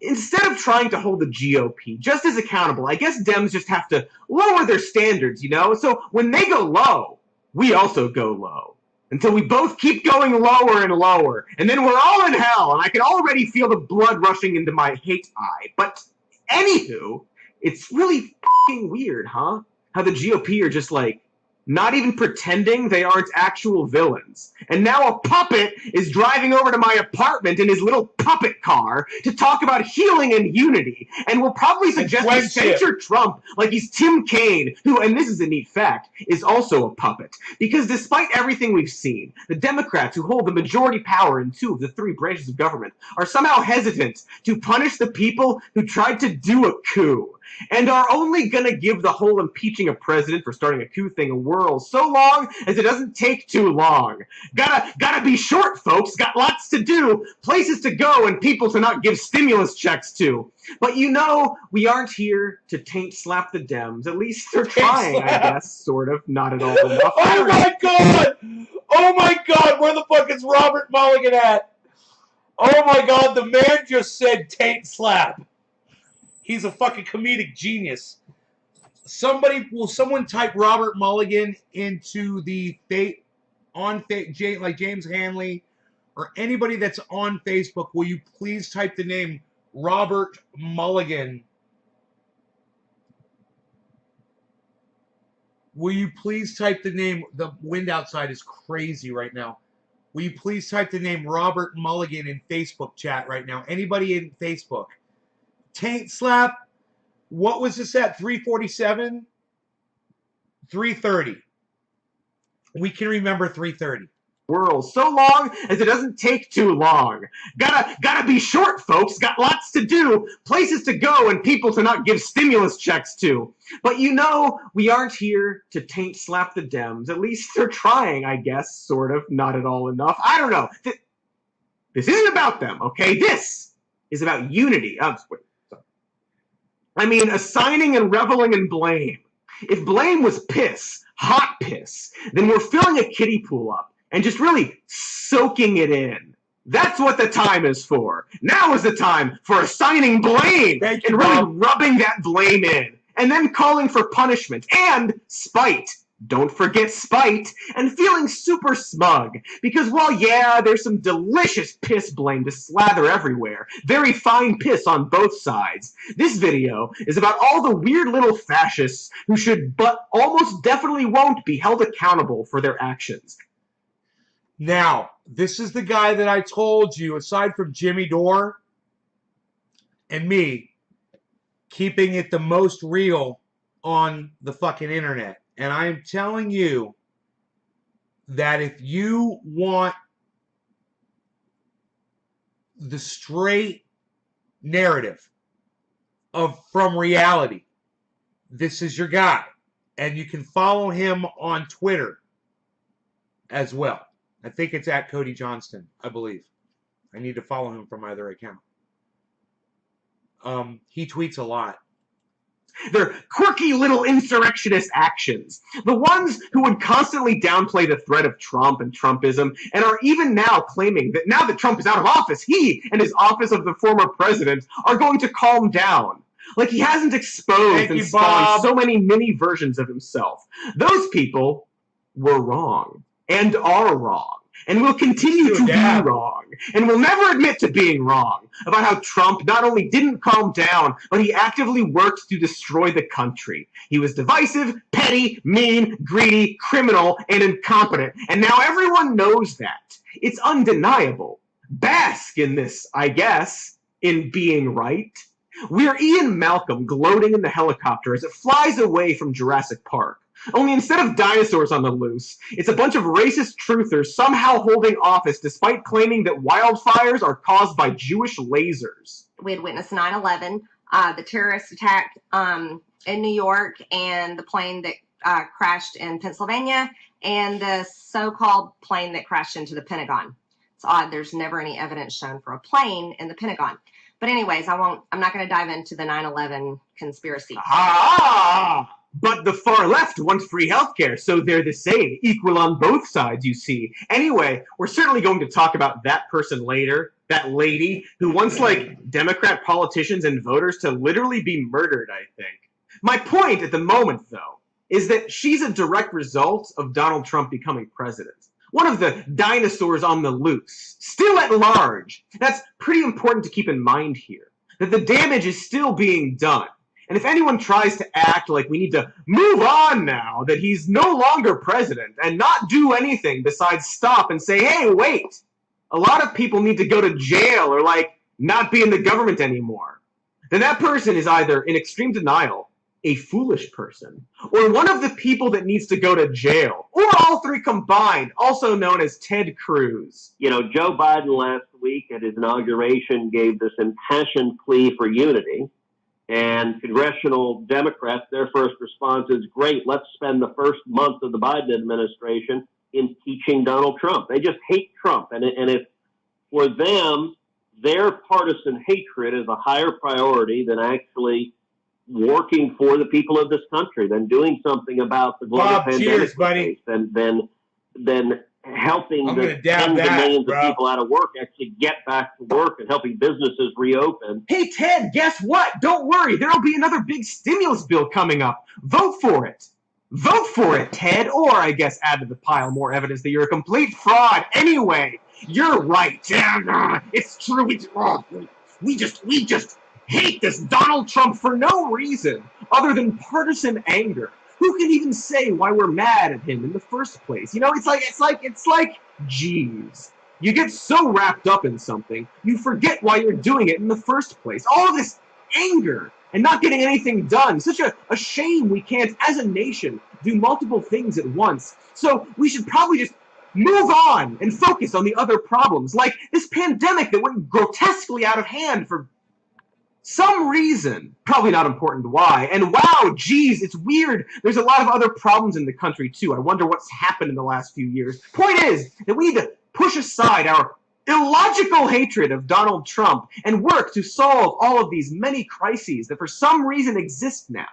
instead of trying to hold the GOP just as accountable, I guess Dems just have to lower their standards, you know? So when they go low, we also go low. Until we both keep going lower and lower. And then we're all in hell, and I can already feel the blood rushing into my hate eye. But anywho, it's really fucking weird, huh? How the GOP are just like, not even pretending they aren't actual villains. And now a puppet is driving over to my apartment in his little puppet car to talk about healing and unity. And will probably suggest to censure Trump like he's Tim Kaine, who, and this is a neat fact, is also a puppet. Because despite everything we've seen, the Democrats who hold the majority power in 2 of the 3 branches of government are somehow hesitant to punish the people who tried to do a coup. And are only gonna give the whole impeaching a president for starting a coup thing a whirl so long as it doesn't take too long. Gotta be short, folks. Got lots to do, places to go, and people to not give stimulus checks to. But you know, we aren't here to taint slap the Dems. At least they're trying, I guess, sort of. Not at all enough. Oh my god! Oh my god, where the fuck is Robert Mulligan at? Oh my god, the man just said taint slap. He's a fucking comedic genius. Will someone type Robert Mulligan into the like James Hanley or anybody that's on Facebook? Will you please type the name Robert Mulligan? Will you please type the name? The wind outside is crazy right now. Will you please type the name Robert Mulligan in Facebook chat right now? Anybody in Facebook? Taint slap. What was this at? 347? 330. We can remember 330. Whirl so long as it doesn't take too long. Gotta be short, folks. Got lots to do, places to go, and people to not give stimulus checks to. But you know, we aren't here to taint slap the Dems. At least they're trying, I guess, sort of. Not at all enough. I don't know. This isn't about them, okay? This is about unity. Wait. I mean, assigning and reveling in blame. If blame was piss, hot piss, then we're filling a kiddie pool up and just really soaking it in. That's what the time is for. Now is the time for assigning blame and really rubbing that blame in. And then calling for punishment and spite. Don't forget spite, and feeling super smug, because while yeah, there's some delicious piss blame to slather everywhere, very fine piss on both sides, this video is about all the weird little fascists who should but almost definitely won't be held accountable for their actions. Now, this is the guy that I told you, aside from Jimmy Dore and me, keeping it the most real on the fucking internet. And I'm telling you that if you want the straight narrative from reality, this is your guy. And you can follow him on Twitter as well. I think it's at Cody Johnston, I believe. I need to follow him from my other account. He tweets a lot. Their quirky little insurrectionist actions. The ones who would constantly downplay the threat of Trump and Trumpism and are even now claiming that now that Trump is out of office, he and his office of the former president are going to calm down. Like he hasn't exposed and spawned so many mini versions of himself. Those people were wrong and are wrong and will continue to be wrong and will never admit to being wrong about how Trump not only didn't calm down, but he actively worked to destroy the country. He was divisive, petty, mean, greedy, criminal, and incompetent. And now everyone knows that. It's undeniable. Bask in this, I guess, in being right. We're Ian Malcolm gloating in the helicopter as it flies away from Jurassic Park. Only instead of dinosaurs on the loose, it's a bunch of racist truthers somehow holding office despite claiming that wildfires are caused by Jewish lasers. We had witnessed 9/11, the terrorist attack in New York, and the plane that crashed in Pennsylvania, and the so-called plane that crashed into the Pentagon. It's odd. There's never any evidence shown for a plane in the Pentagon. But anyways, I'm not going to dive into the 9/11 conspiracy. But the far left wants free healthcare, so they're the same, equal on both sides, you see. Anyway, we're certainly going to talk about that person later, that lady who wants, like, Democrat politicians and voters to literally be murdered, I think. My point at the moment, though, is that she's a direct result of Donald Trump becoming president. One of the dinosaurs on the loose, still at large. That's pretty important to keep in mind here, that the damage is still being done. And if anyone tries to act like we need to move on now, that he's no longer president, and not do anything besides stop and say, hey, wait, a lot of people need to go to jail or, like, not be in the government anymore, then that person is either in extreme denial, a foolish person, or one of the people that needs to go to jail, or all three combined, also known as Ted Cruz. You know, Joe Biden last week at his inauguration gave this impassioned plea for unity. And congressional Democrats, their first response is, great, let's spend the first month of the Biden administration impeaching Donald Trump. They just hate Trump. And if for them, their partisan hatred is a higher priority than actually working for the people of this country, than doing something about the global pandemic, than helping the tens of millions of people out of work actually get back to work and helping businesses reopen. Hey, Ted, guess what? Don't worry. There'll be another big stimulus bill coming up. Vote for it. Vote for it, Ted. Or, I guess, add to the pile more evidence that you're a complete fraud. Anyway, you're right. It's true. We just hate this Donald Trump for no reason other than partisan anger. Who can even say why we're mad at him in the first place? You know, it's like, geez. You get so wrapped up in something, you forget why you're doing it in the first place. All of this anger and not getting anything done. Such a shame we can't, as a nation, do multiple things at once. So we should probably just move on and focus on the other problems, like this pandemic that went grotesquely out of hand for some reason, probably not important why. And wow, geez, it's weird. There's a lot of other problems in the country too. I wonder what's happened in the last few years. Point is that we need to push aside our illogical hatred of Donald Trump and work to solve all of these many crises that for some reason exist now.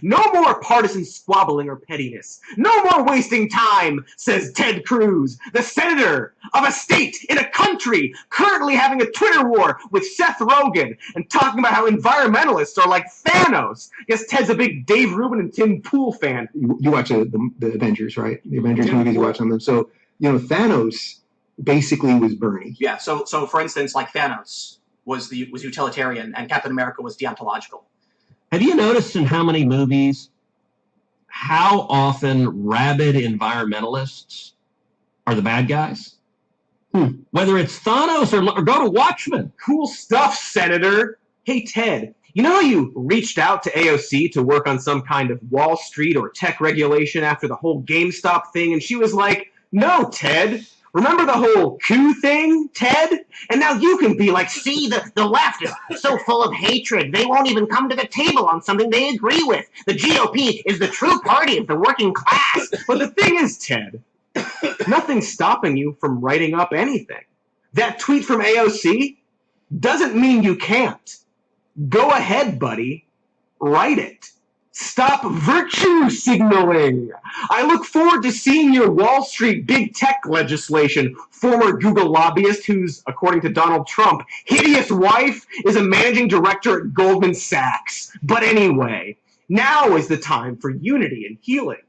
No more partisan squabbling or pettiness. No more wasting time, says Ted Cruz, the senator of a state in a country currently having a Twitter war with Seth Rogen and talking about how environmentalists are like Thanos. Yes, Ted's a big Dave Rubin and Tim Pool fan. You watch the Avengers, right? The Avengers movies, you watch them. So, you know, Thanos basically was Bernie. Yeah, so for instance, like Thanos was utilitarian and Captain America was deontological. Have you noticed in how many movies how often rabid environmentalists are the bad guys? Whether it's Thanos or go to Watchmen. Cool stuff, Senator. Hey, Ted, you know how you reached out to AOC to work on some kind of Wall Street or tech regulation after the whole GameStop thing, and she was like, no, Ted. Remember the whole coup thing, Ted? And now you can be like, see, the left is so full of hatred, they won't even come to the table on something they agree with. The GOP is the true party of the working class. But the thing is, Ted, nothing's stopping you from writing up anything. That tweet from AOC doesn't mean you can't. Go ahead, buddy. Write it. Stop virtue signaling. I look forward to seeing your Wall Street big tech legislation. Former Google lobbyist whose, according to Donald Trump, hideous wife is a managing director at Goldman Sachs. But anyway, now is the time for unity and healing.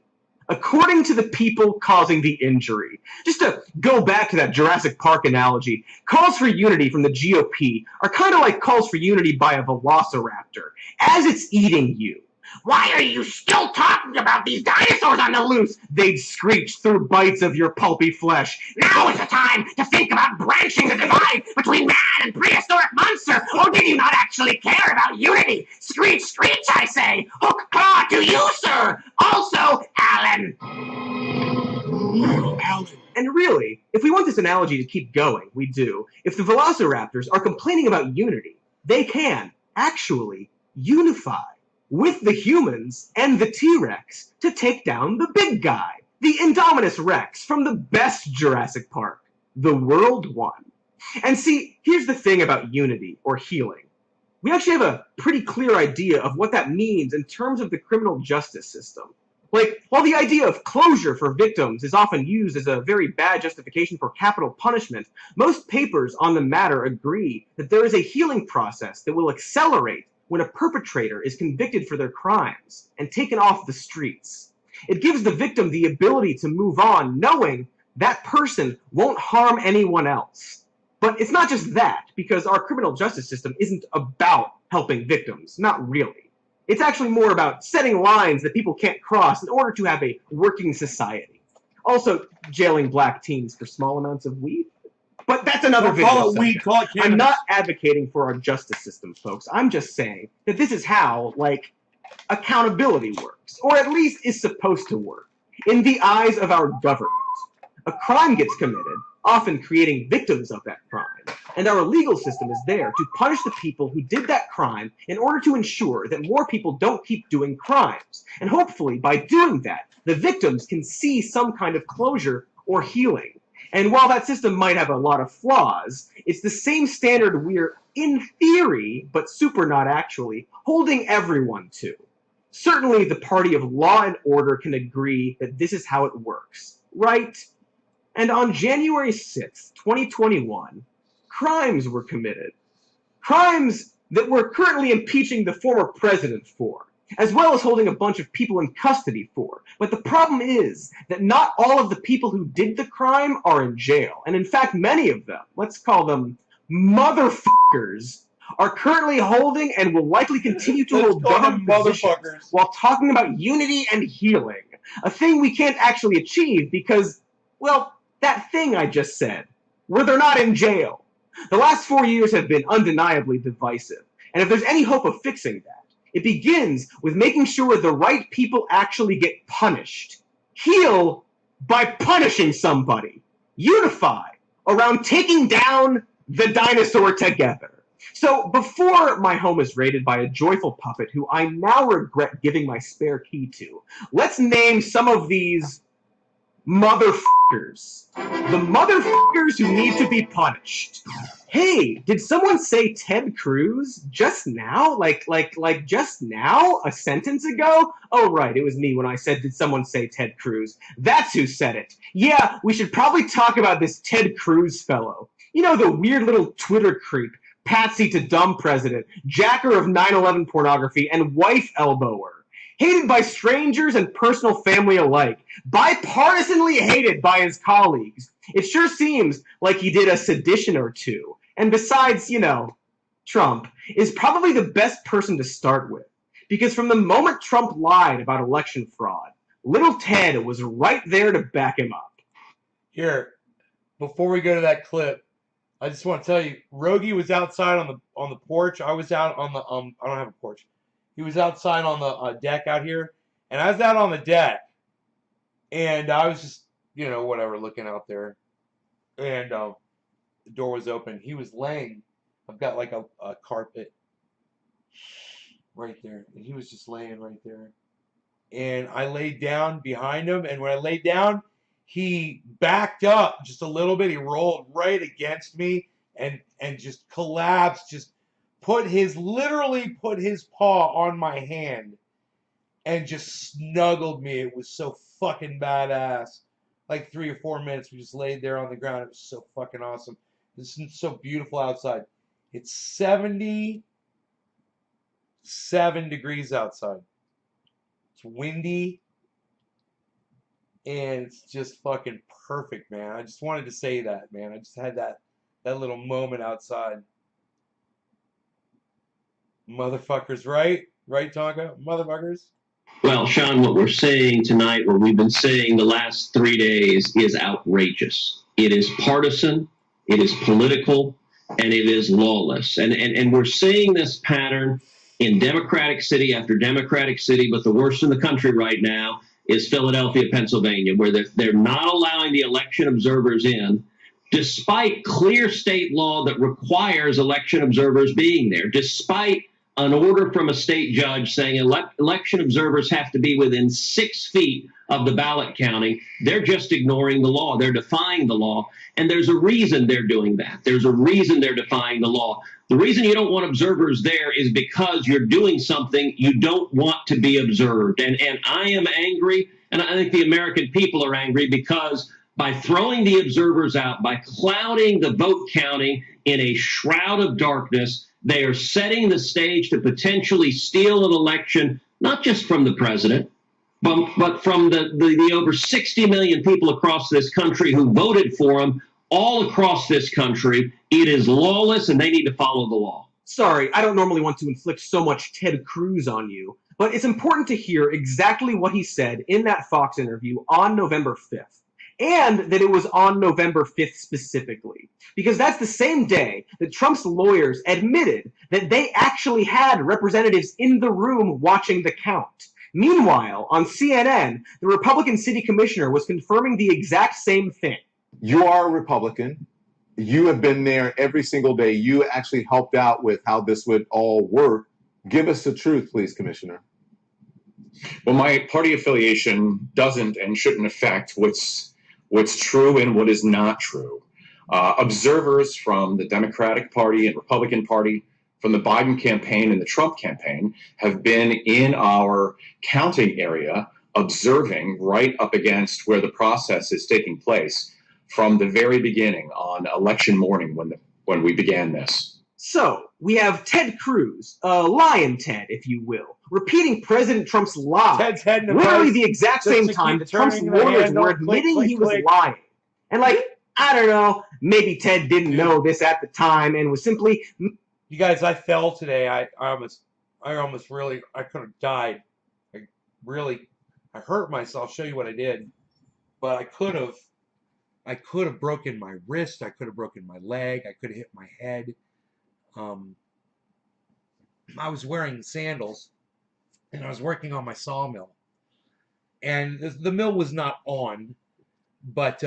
According to the people causing the injury. Just to go back to that Jurassic Park analogy, calls for unity from the GOP are kind of like calls for unity by a velociraptor as it's eating you. Why are you still talking about these dinosaurs on the loose? They'd screech through bites of your pulpy flesh. Now is the time to think about branching the divide between man and prehistoric monster. Or did you not actually care about unity? Screech, screech, I say. Hook claw to you, sir. Also, Alan. Alan. And really, if we want this analogy to keep going, we do. If the velociraptors are complaining about unity, they can actually unify with the humans and the T-Rex to take down the big guy, the Indominus Rex from the best Jurassic Park, the World One. And see, here's the thing about unity or healing. We actually have a pretty clear idea of what that means in terms of the criminal justice system. Like, while the idea of closure for victims is often used as a very bad justification for capital punishment, most papers on the matter agree that there is a healing process that will accelerate when a perpetrator is convicted for their crimes and taken off the streets. It gives the victim the ability to move on knowing that person won't harm anyone else. But it's not just that, because our criminal justice system isn't about helping victims, not really. It's actually more about setting lines that people can't cross in order to have a working society. Also, jailing black teens for small amounts of weed. But that's another Don't video. call it weed, subject. call it cannabis. I'm not advocating for our justice system, folks. I'm just saying that this is how, like, accountability works, or at least is supposed to work, in the eyes of our government. A crime gets committed, often creating victims of that crime, and our legal system is there to punish the people who did that crime in order to ensure that more people don't keep doing crimes. And hopefully, by doing that, the victims can see some kind of closure or healing. And while that system might have a lot of flaws, it's the same standard we're, in theory, but super not actually, holding everyone to. Certainly the party of law and order can agree that this is how it works, right? And on January 6th, 2021, crimes were committed. Crimes that we're currently impeaching the former president for, as well as holding a bunch of people in custody for. But the problem is that not all of the people who did the crime are in jail. And in fact, many of them, let's call them motherfuckers, are currently holding and will likely continue to hold government positions while talking about unity and healing. A thing we can't actually achieve because, well, that thing I just said, where they're not in jail. The last 4 years have been undeniably divisive. And if there's any hope of fixing that, it begins with making sure the right people actually get punished. Heal by punishing somebody. Unify around taking down the dinosaur together. So before my home is raided by a joyful puppet who I now regret giving my spare key to, let's name some of these motherfuckers. The motherfuckers who need to be punished. Hey, did someone say Ted Cruz just now? Like just now? A sentence ago? Oh, right, it was me when I said, did someone say Ted Cruz? That's who said it. Yeah, we should probably talk about this Ted Cruz fellow. You know, the weird little Twitter creep, patsy to dumb president, jacker of 9/11 pornography, and wife elbower. Hated by strangers and personal family alike. Bipartisanly hated by his colleagues. It sure seems like he did a sedition or two. And besides, you know, Trump is probably the best person to start with. Because from the moment Trump lied about election fraud, little Ted was right there to back him up. Here, before we go to that clip, I just want to tell you, Rogie was outside on the porch. I was out on the I don't have a porch. He was outside on the deck out here, and I was out on the deck, and I was just, you know, whatever, looking out there, and the door was open. He was laying. I've got like a carpet right there, and he was just laying right there, and I laid down behind him, and when I laid down, he backed up just a little bit. He rolled right against me, and just collapsed, just literally put his paw on my hand, and just snuggled me. It was so fucking badass. Like 3 or 4 minutes, we just laid there on the ground. It was so fucking awesome. It's so beautiful outside. It's 77 degrees outside. It's windy, and it's just fucking perfect, man. I just wanted to say that, man. I just had that little moment outside. Motherfuckers, right? Right, Tonka? Motherfuckers? Well, Sean, what we're saying tonight, what we've been saying the last 3 days, is outrageous. It is partisan, it is political, and it is lawless. And we're seeing this pattern in Democratic city after Democratic city, but the worst in the country right now is Philadelphia, Pennsylvania, where they're not allowing the election observers in, despite clear state law that requires election observers being there, despite an order from a state judge saying election observers have to be within 6 feet of the ballot counting. They're just ignoring the law. They're defying the law. And there's a reason they're doing that. There's a reason they're defying the law. The reason you don't want observers there is because you're doing something you don't want to be observed. And I am angry, and I think the American people are angry, because by throwing the observers out, by clouding the vote counting in a shroud of darkness, they are setting the stage to potentially steal an election, not just from the president, but from the over 60 million people across this country who voted for him, all across this country. It is lawless, and they need to follow the law. Sorry, I don't normally want to inflict so much Ted Cruz on you, but it's important to hear exactly what he said in that Fox interview on November 5th. And that it was on November 5th specifically. Because that's the same day that Trump's lawyers admitted that they actually had representatives in the room watching the count. Meanwhile, on CNN, the Republican city commissioner was confirming the exact same thing. You are a Republican. You have been there every single day. You actually helped out with how this would all work. Give us the truth, please, Commissioner. Well, my party affiliation doesn't and shouldn't affect what's true and what is not true. Observers from the Democratic Party and Republican Party, from the Biden campaign and the Trump campaign, have been in our counting area observing right up against where the process is taking place from the very beginning on election morning when we began this. So, we have Ted Cruz, Lion Ted, if you will, repeating President Trump's lie Ted's head in the literally face, the exact just same to time keep that Trump's turning the lawyers handle, were click, admitting click, he was click. lying. And I don't know, maybe Ted didn't know this at the time and was simply... You guys, I fell today. I almost really, I could have died. I hurt myself. I'll show you what I did. But I could have broken my wrist. I could have broken my leg. I could have hit my head. I was wearing sandals, and I was working on my sawmill. And the mill was not on, but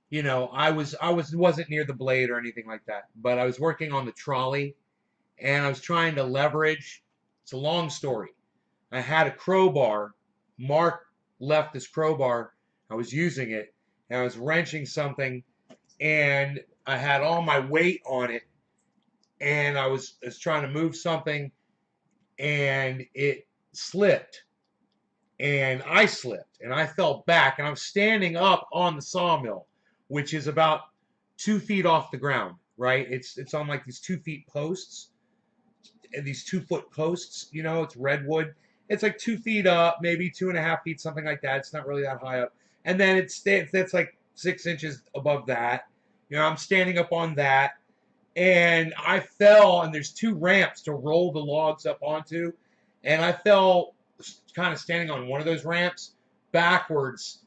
you know, I wasn't near the blade or anything like that. But I was working on the trolley, and I was trying to leverage. It's a long story. I had a crowbar. Mark left this crowbar. I was using it, and I was wrenching something, and I had all my weight on it, and I was trying to move something, and it slipped, and I slipped, and I fell back, and I'm standing up on the sawmill, which is about 2 feet off the ground, right? It's on like these 2 feet posts, these 2 foot posts, you know, it's redwood. It's like 2 feet up, maybe 2.5 feet, something like that. It's not really that high up. And then that's like 6 inches above that. You know, I'm standing up on that, and I fell, and there's 2 ramps to roll the logs up onto, and I fell kind of standing on one of those ramps backwards,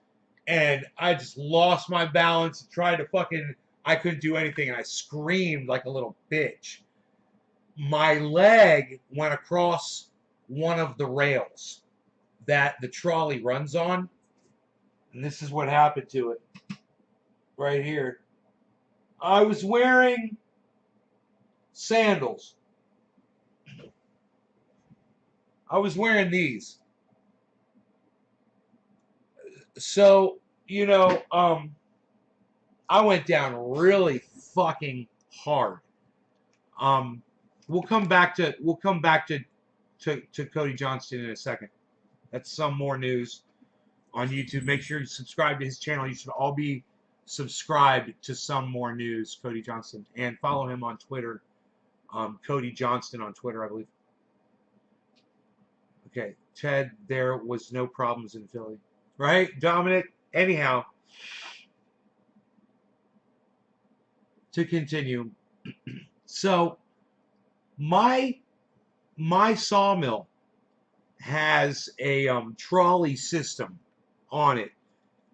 and I just lost my balance and tried to I couldn't do anything, and I screamed like a little bitch. My leg went across one of the rails that the trolley runs on, and this is what happened to it right here. I was wearing sandals. I was wearing these. So, you know, I went down really fucking hard. We'll come back to Cody Johnston in a second. That's Some More News on YouTube. Make sure you subscribe to his channel. You should all be subscribed to Some More News, Cody Johnston, and follow him on Twitter, Cody Johnston on Twitter, I believe. Okay, Ted, there was no problems in Philly, right, Dominic? Anyhow, to continue, so my sawmill has a trolley system on it,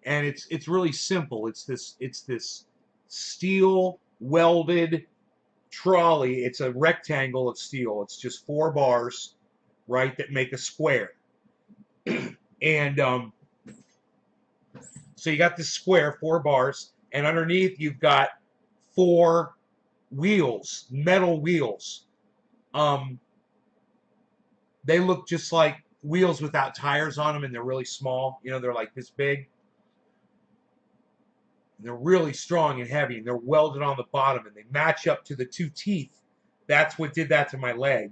and it's really simple. It's this steel welded trolley. It's a rectangle of steel. It's just 4 bars, right, that make a square. And so you got this square, 4 bars, and underneath you've got 4 wheels, metal wheels. They look just like wheels without tires on them, and they're really small. You know, they're like this big. And they're really strong and heavy, and they're welded on the bottom, and they match up to the 2 teeth. That's what did that to my leg.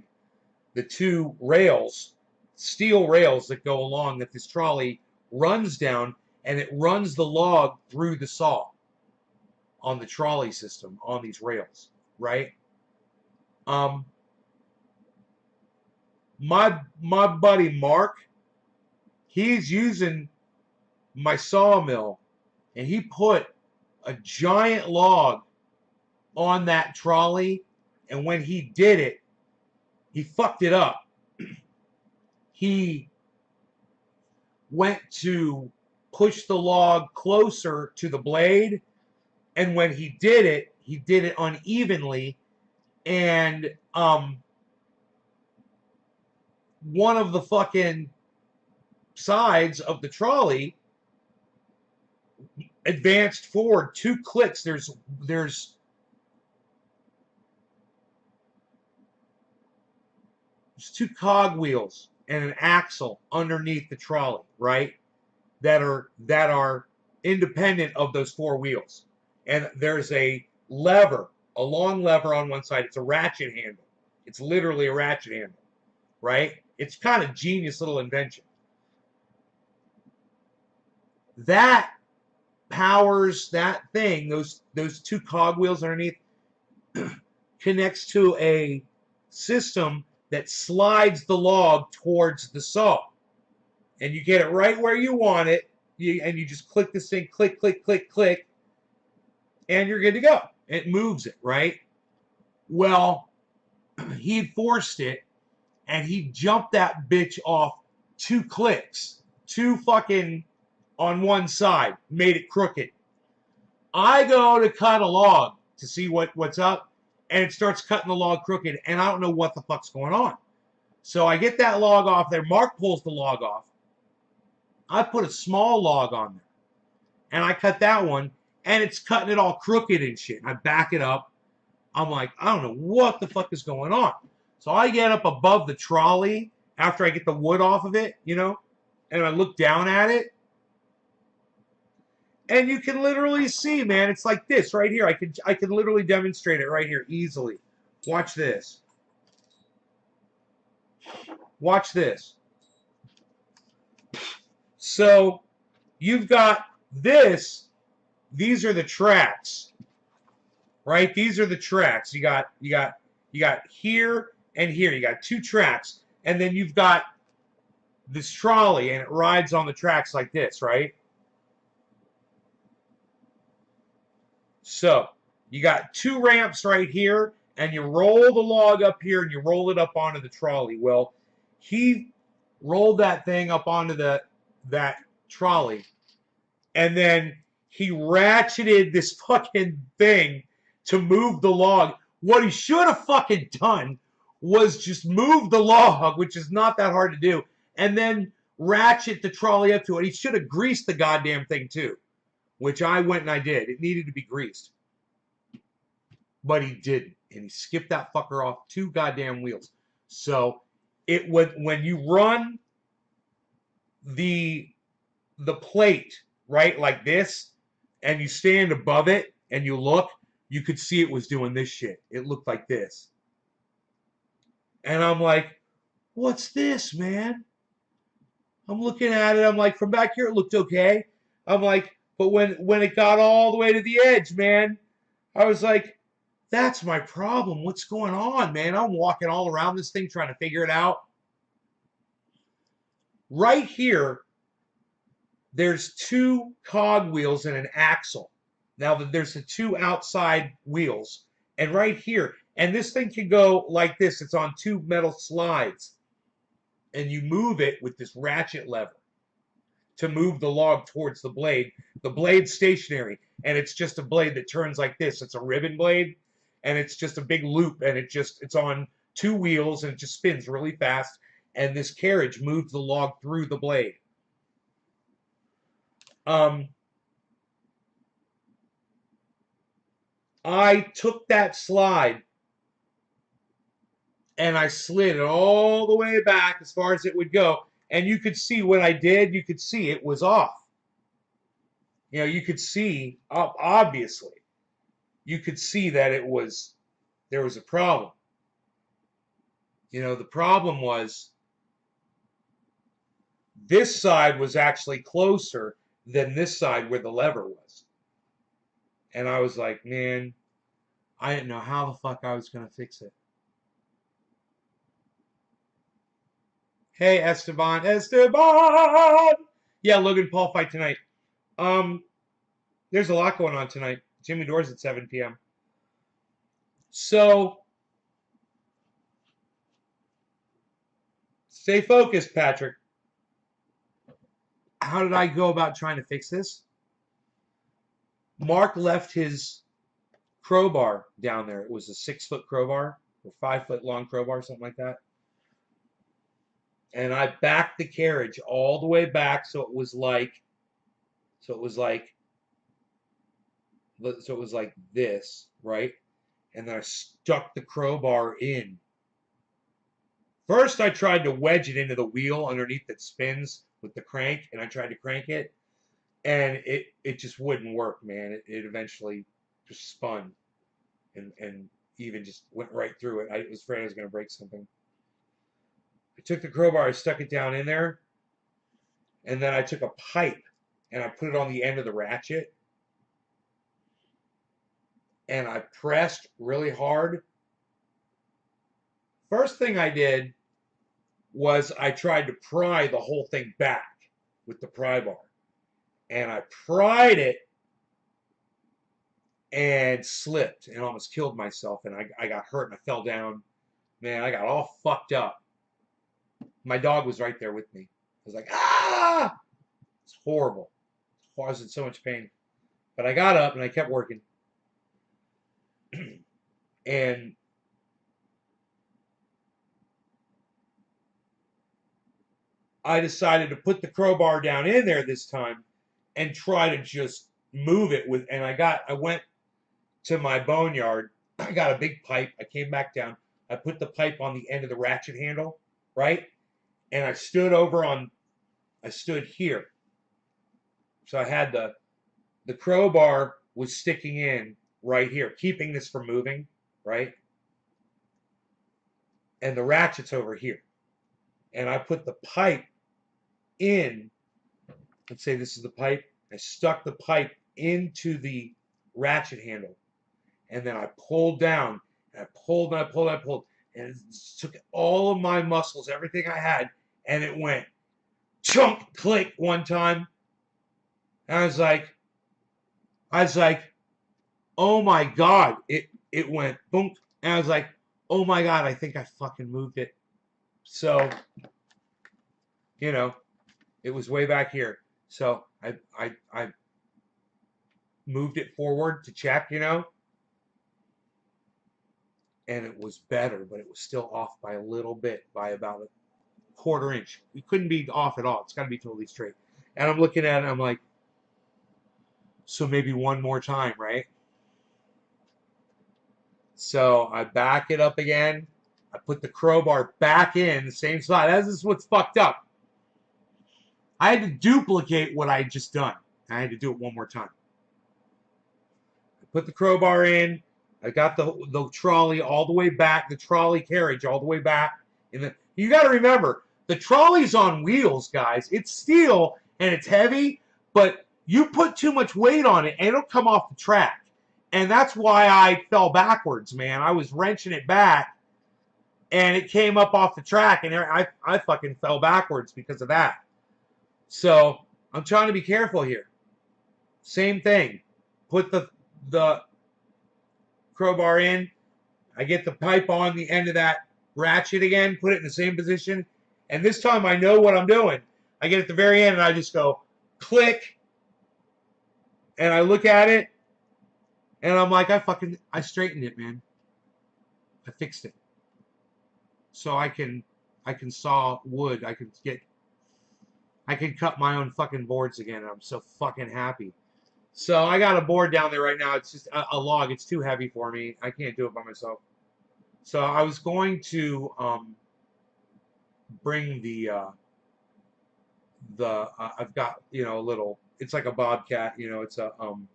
The 2 rails, steel rails that go along that this trolley runs down, and it runs the log through the saw on the trolley system on these rails, right? My buddy Mark, he's using my sawmill, and he put a giant log on that trolley, and when he did it, he fucked it up. He went to push the log closer to the blade, and when he did it unevenly, and one of the fucking sides of the trolley advanced forward 2 clicks. There's 2 cog wheels and an axle underneath the trolley, right? That are independent of those 4 wheels. And there's a lever, a long lever on one side. It's a ratchet handle. It's literally a ratchet handle, right? It's kind of genius little invention. That powers that thing, those 2 cog wheels underneath, connects to a system that slides the log towards the saw. And you get it right where you want it, and you just click this thing, click, click, click, click, and you're good to go. It moves it, right? Well, he forced it, and he jumped that bitch off 2 clicks. 2 fucking on one side. Made it crooked. I go to cut a log to see what's up, and it starts cutting the log crooked, and I don't know what the fuck's going on. So I get that log off there. Mark pulls the log off. I put a small log on there, and I cut that one, and it's cutting it all crooked and shit. I back it up. I'm like, I don't know what the fuck is going on. So I get up above the trolley after I get the wood off of it, you know, and I look down at it. And you can literally see, man, it's like this right here. I can literally demonstrate it right here easily. Watch this. Watch this. So you've got this. These are the tracks, right? These are the tracks. You got here and here. You got 2 tracks, and then you've got this trolley, and it rides on the tracks like this, right? So you got 2 ramps right here, and you roll the log up here, and you roll it up onto the trolley. Well, he rolled that thing up onto that trolley, and then he ratcheted this fucking thing to move the log. What he should have fucking done was just move the log, which is not that hard to do, and then ratchet the trolley up to it. He should have greased the goddamn thing too, which I went and I did. It needed to be greased. But he didn't, and he skipped that fucker off 2 goddamn wheels. So it would, when you run the plate right like this, and you stand above it and you look, you could see it was doing this shit. It looked like this. And I'm like, what's this, man? I'm looking at it. I'm like, from back here, it looked okay. I'm like, but when it got all the way to the edge, man, I was like, that's my problem. What's going on, man? I'm walking all around this thing trying to figure it out. Right here, there's 2 cog wheels and an axle. Now there's the 2 outside wheels. And right here, and this thing can go like this. It's on 2 metal slides. And you move it with this ratchet lever to move the log towards the blade. The blade's stationary, and it's just a blade that turns like this. It's a ribbon blade, and it's just a big loop, and it's on 2 wheels, and it just spins really fast, and this carriage moves the log through the blade. I took that slide and I slid it all the way back as far as it would go. And you could see what I did. You could see it was off. You know, you could see, obviously, you could see that there was a problem. You know, the problem was this side was actually closer than this side where the lever was. And I was like, man, I didn't know how the fuck I was going to fix it. Hey, Esteban. Yeah, Logan Paul fight tonight. There's a lot going on tonight. Jimmy Dore's at 7 p.m. So, stay focused, Patrick. How did I go about trying to fix this? Mark left his crowbar down there. It was a 6-foot crowbar or 5-foot long crowbar, something like that. And I backed the carriage all the way back so it was like this, right? And then I stuck the crowbar in. First, I tried to wedge it into the wheel underneath that spins with the crank, and I tried to crank it, and it just wouldn't work, man. It eventually just spun and even just went right through it. I was afraid I was going to break something. I took the crowbar, I stuck it down in there, and then I took a pipe and I put it on the end of the ratchet, and I pressed really hard. First thing I did was I tried to pry the whole thing back with the pry bar, and I pried it and slipped and almost killed myself, and I got hurt and I fell down. Man, I got all fucked up. My dog was right there with me. I was like, ah! It's horrible. I was in so much pain. But I got up and I kept working. And I decided to put the crowbar down in there this time and try to just move it with, and I went to my boneyard. I got a big pipe. I came back down. I put the pipe on the end of the ratchet handle, right? And I stood here. So I had the crowbar was sticking in right here, keeping this from moving, right? And the ratchet's over here. And I put the pipe in, let's say this is the pipe. I stuck the pipe into the ratchet handle. And then I pulled down, and I pulled, and I pulled, and I pulled. And it took all of my muscles, everything I had, and it went chunk, click one time. And I was like, oh my God. It went boom. And I was like, oh my God, I think I fucking moved it. So, you know, it was way back here. So I moved it forward to check, you know. And it was better, but it was still off by a little bit, by about a quarter inch. It couldn't be off at all. It's got to be totally straight. And I'm looking at it, I'm like, so maybe one more time, right? So I back it up again. I put the crowbar back in the same side. This is what's fucked up. I had to duplicate what I had just done. I had to do it one more time. I put the crowbar in. I got the trolley all the way back, the trolley carriage all the way back. You got to remember, The trolley's on wheels, guys. It's steel and it's heavy, but you put too much weight on it and it'll come off the track. And that's why I fell backwards, man. I was wrenching it back and it came up off the track and I fucking fell backwards because of that. So I'm trying to be careful here. Same thing. Put the crowbar in. I get the pipe on the end of that ratchet again, put it in the same position. And this time I know what I'm doing. I get at the very end and I just go click. And I look at it and I'm like, I straightened it, man. I fixed it. So I can saw wood. I can cut my own fucking boards again. And I'm so fucking happy. So I got a board down there right now. It's just a log. It's too heavy for me. I can't do it by myself. So I was going to bring I've got, you know, a little, it's like a Bobcat, you know, it's called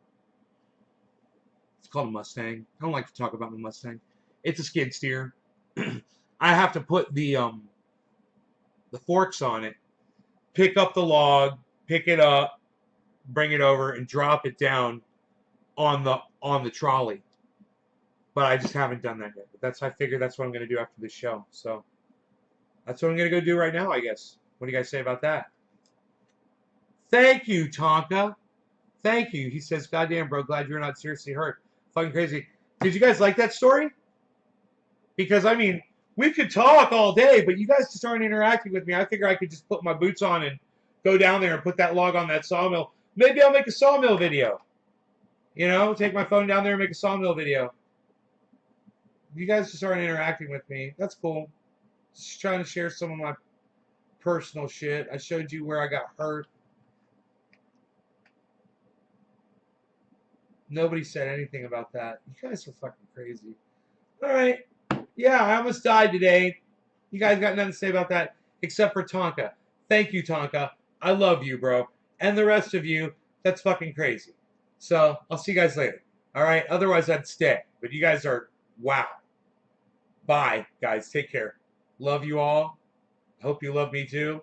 a Mustang. I don't like to talk about the Mustang. It's a skid steer. I have to put the forks on it, pick up the log, pick it up, bring it over and drop it down on the trolley. But I just haven't done that yet. But I figure that's what I'm going to do after this show. So that's what I'm going to go do right now, I guess. What do you guys say about that? Thank you, Tonka. Thank you. He says, goddamn, bro, glad you're not seriously hurt. Fucking crazy. Did you guys like that story? Because, I mean, we could talk all day, but you guys just aren't interacting with me. I figure I could just put my boots on and go down there and put that log on that sawmill. Maybe I'll make a sawmill video. You know, take my phone down there and make a sawmill video. You guys just aren't interacting with me. That's cool. Just trying to share some of my personal shit. I showed you where I got hurt. Nobody said anything about that. You guys are fucking crazy. All right. Yeah, I almost died today. You guys got nothing to say about that except for Tonka. Thank you, Tonka. I love you, bro. And the rest of you, that's fucking crazy. So, I'll see you guys later. All right? Otherwise, I'd stay. But you guys are, wow. Bye, guys. Take care. Love you all. Hope you love me too.